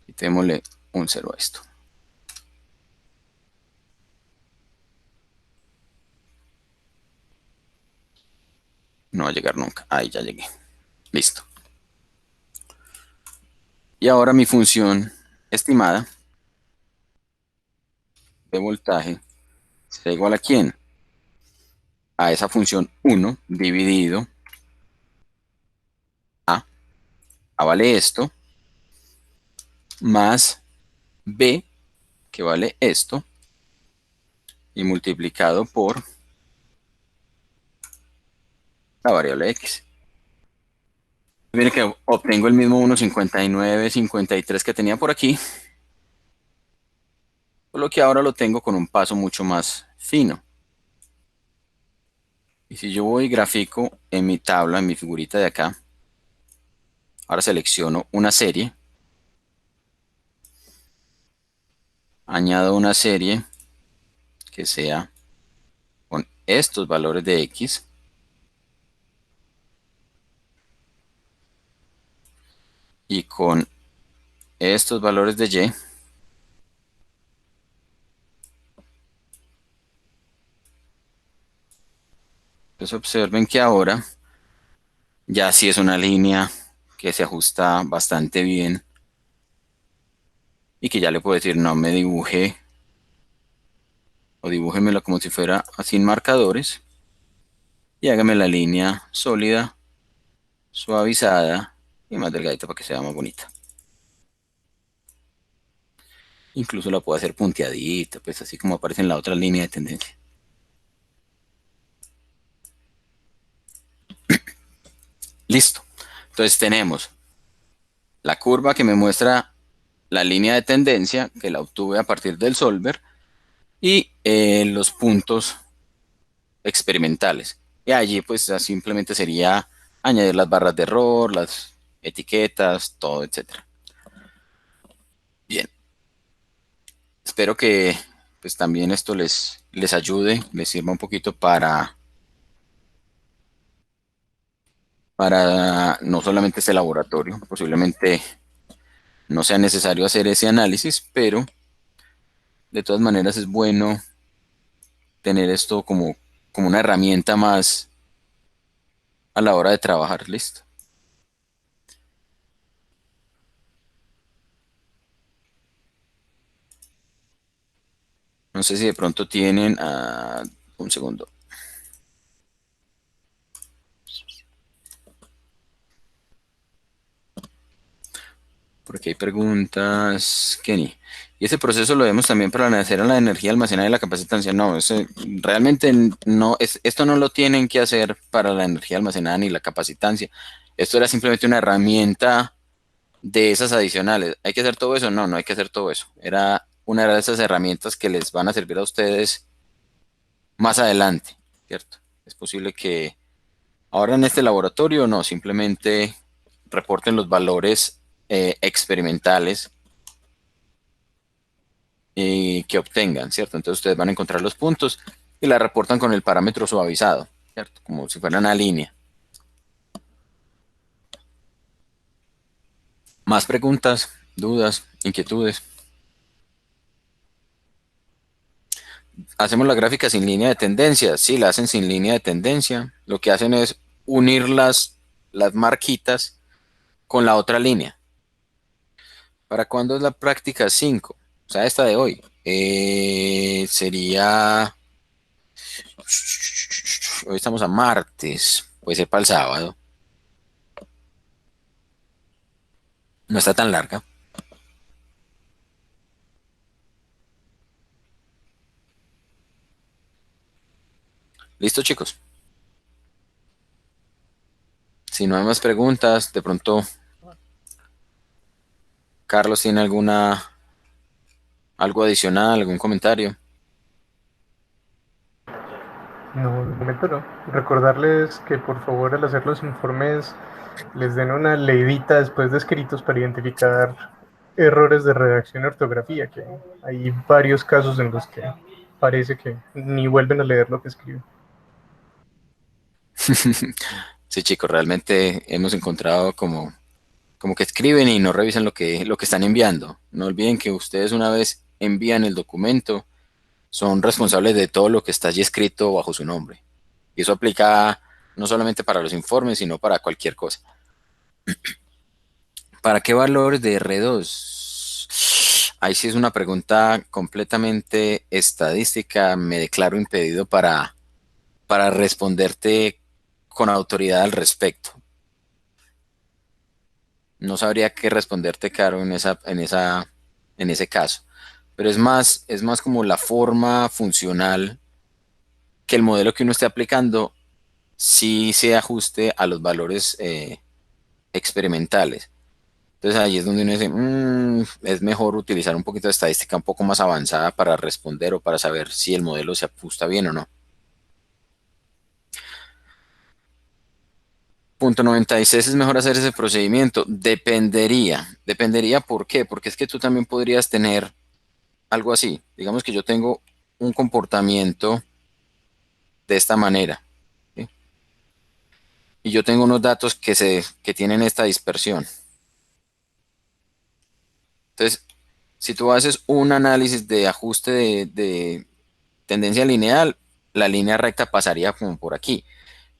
A: Quitémosle un 0 a esto. No va a llegar nunca. Ahí ya llegué. Listo. Y ahora mi función estimada de voltaje será igual a ¿quién? A esa función 1 dividido A vale esto, más B, que vale esto, y multiplicado por la variable X. Viene que obtengo el mismo 1,5953 que tenía por aquí, por lo que ahora lo tengo con un paso mucho más fino. Y si yo voy y grafico en mi tabla, en mi figurita de acá, ahora selecciono una serie, añado una serie que sea con estos valores de X, y con estos valores de Y. Entonces observen que ahora ya sí es una línea que se ajusta bastante bien y que ya le puedo decir no me dibuje o dibújemela como si fuera sin marcadores y hágame la línea sólida, suavizada y más delgadita para que sea más bonita. Incluso la puedo hacer punteadita, pues así como aparece en la otra línea de tendencia. Listo. Entonces tenemos la curva que me muestra la línea de tendencia, que la obtuve a partir del solver, y los puntos experimentales. Y allí pues simplemente sería añadir las barras de error, las etiquetas, todo, etcétera. Bien. Espero que pues también esto les ayude, les sirva un poquito para no solamente este laboratorio, posiblemente no sea necesario hacer ese análisis, pero de todas maneras es bueno tener esto como una herramienta más a la hora de trabajar. Listo. No sé si de pronto tienen un segundo. Porque hay preguntas, Kenny. Y ese proceso lo vemos también para hacer la energía almacenada y la capacitancia. No, realmente no, esto no lo tienen que hacer para la energía almacenada ni la capacitancia. Esto era simplemente una herramienta de esas adicionales. ¿Hay que hacer todo eso? No, no hay que hacer todo eso. Era una de esas herramientas que les van a servir a ustedes más adelante, ¿cierto? Es posible que ahora en este laboratorio no, simplemente reporten los valores experimentales que obtengan, ¿cierto? Entonces ustedes van a encontrar los puntos y la reportan con el parámetro suavizado, ¿cierto? Como si fuera una línea. Más preguntas, dudas, inquietudes. Hacemos la gráfica sin línea de tendencia. Sí, la hacen sin línea de tendencia. Lo que hacen es unir las marquitas con la otra línea. ¿Para cuándo es la práctica 5? O sea, esta de hoy. Sería... Hoy estamos a martes. Puede ser para el sábado. No está tan larga. ¿Listo, chicos? Si no hay más preguntas, de pronto Carlos tiene algo adicional, algún comentario.
C: No, de momento no. Recordarles que por favor al hacer los informes les den una leidita después de escritos para identificar errores de redacción y ortografía, que hay varios casos en los que parece que ni vuelven a leer lo que escriben.
A: Sí, chicos, realmente hemos encontrado como que escriben y no revisan lo que están enviando. No olviden que ustedes una vez envían el documento, son responsables de todo lo que está allí escrito bajo su nombre. Y eso aplica no solamente para los informes, sino para cualquier cosa. ¿Para qué valores de R2? Ahí sí es una pregunta completamente estadística. Me declaro impedido para responderte con autoridad al respecto. No sabría qué responderte, Caro, en ese caso. Pero es más como la forma funcional que el modelo que uno esté aplicando sí se ajuste a los valores experimentales. Entonces ahí es donde uno dice, es mejor utilizar un poquito de estadística un poco más avanzada para responder o para saber si el modelo se ajusta bien o no. Punto 96, es mejor hacer ese procedimiento. Dependería ¿por qué? Porque es que tú también podrías tener algo así. Digamos que yo tengo un comportamiento de esta manera, ¿sí? Y yo tengo unos datos que tienen esta dispersión. Entonces, si tú haces un análisis de ajuste de tendencia lineal, la línea recta pasaría como por aquí.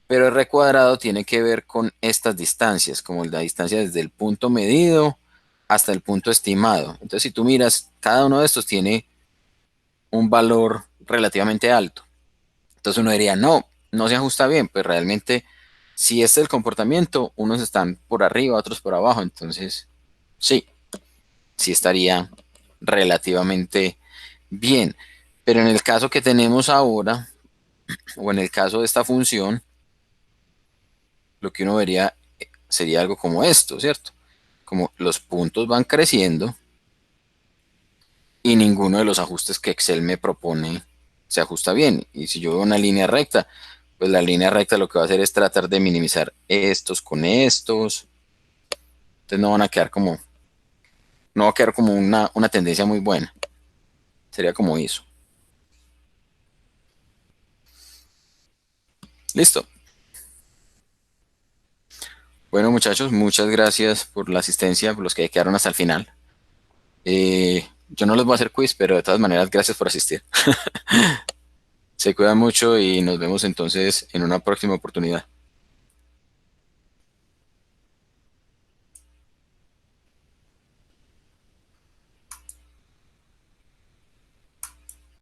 A: Pero el recuadrado tiene que ver con estas distancias, como la distancia desde el punto medido hasta el punto estimado. Entonces, si tú miras, cada uno de estos tiene un valor relativamente alto. Entonces uno diría, no, no se ajusta bien. Pues realmente, si este es el comportamiento, unos están por arriba, otros por abajo. Entonces, sí estaría relativamente bien. Pero en el caso que tenemos ahora, o en el caso de esta función, lo que uno vería sería algo como esto, ¿cierto? Como los puntos van creciendo y ninguno de los ajustes que Excel me propone se ajusta bien. Y si yo veo una línea recta, pues la línea recta lo que va a hacer es tratar de minimizar estos con estos. Entonces no va a quedar como una tendencia muy buena. Sería como eso. Listo. Bueno, muchachos, muchas gracias por la asistencia, por los que quedaron hasta el final. Yo no les voy a hacer quiz, pero de todas maneras, gracias por asistir. Se cuidan mucho y nos vemos entonces en una próxima oportunidad.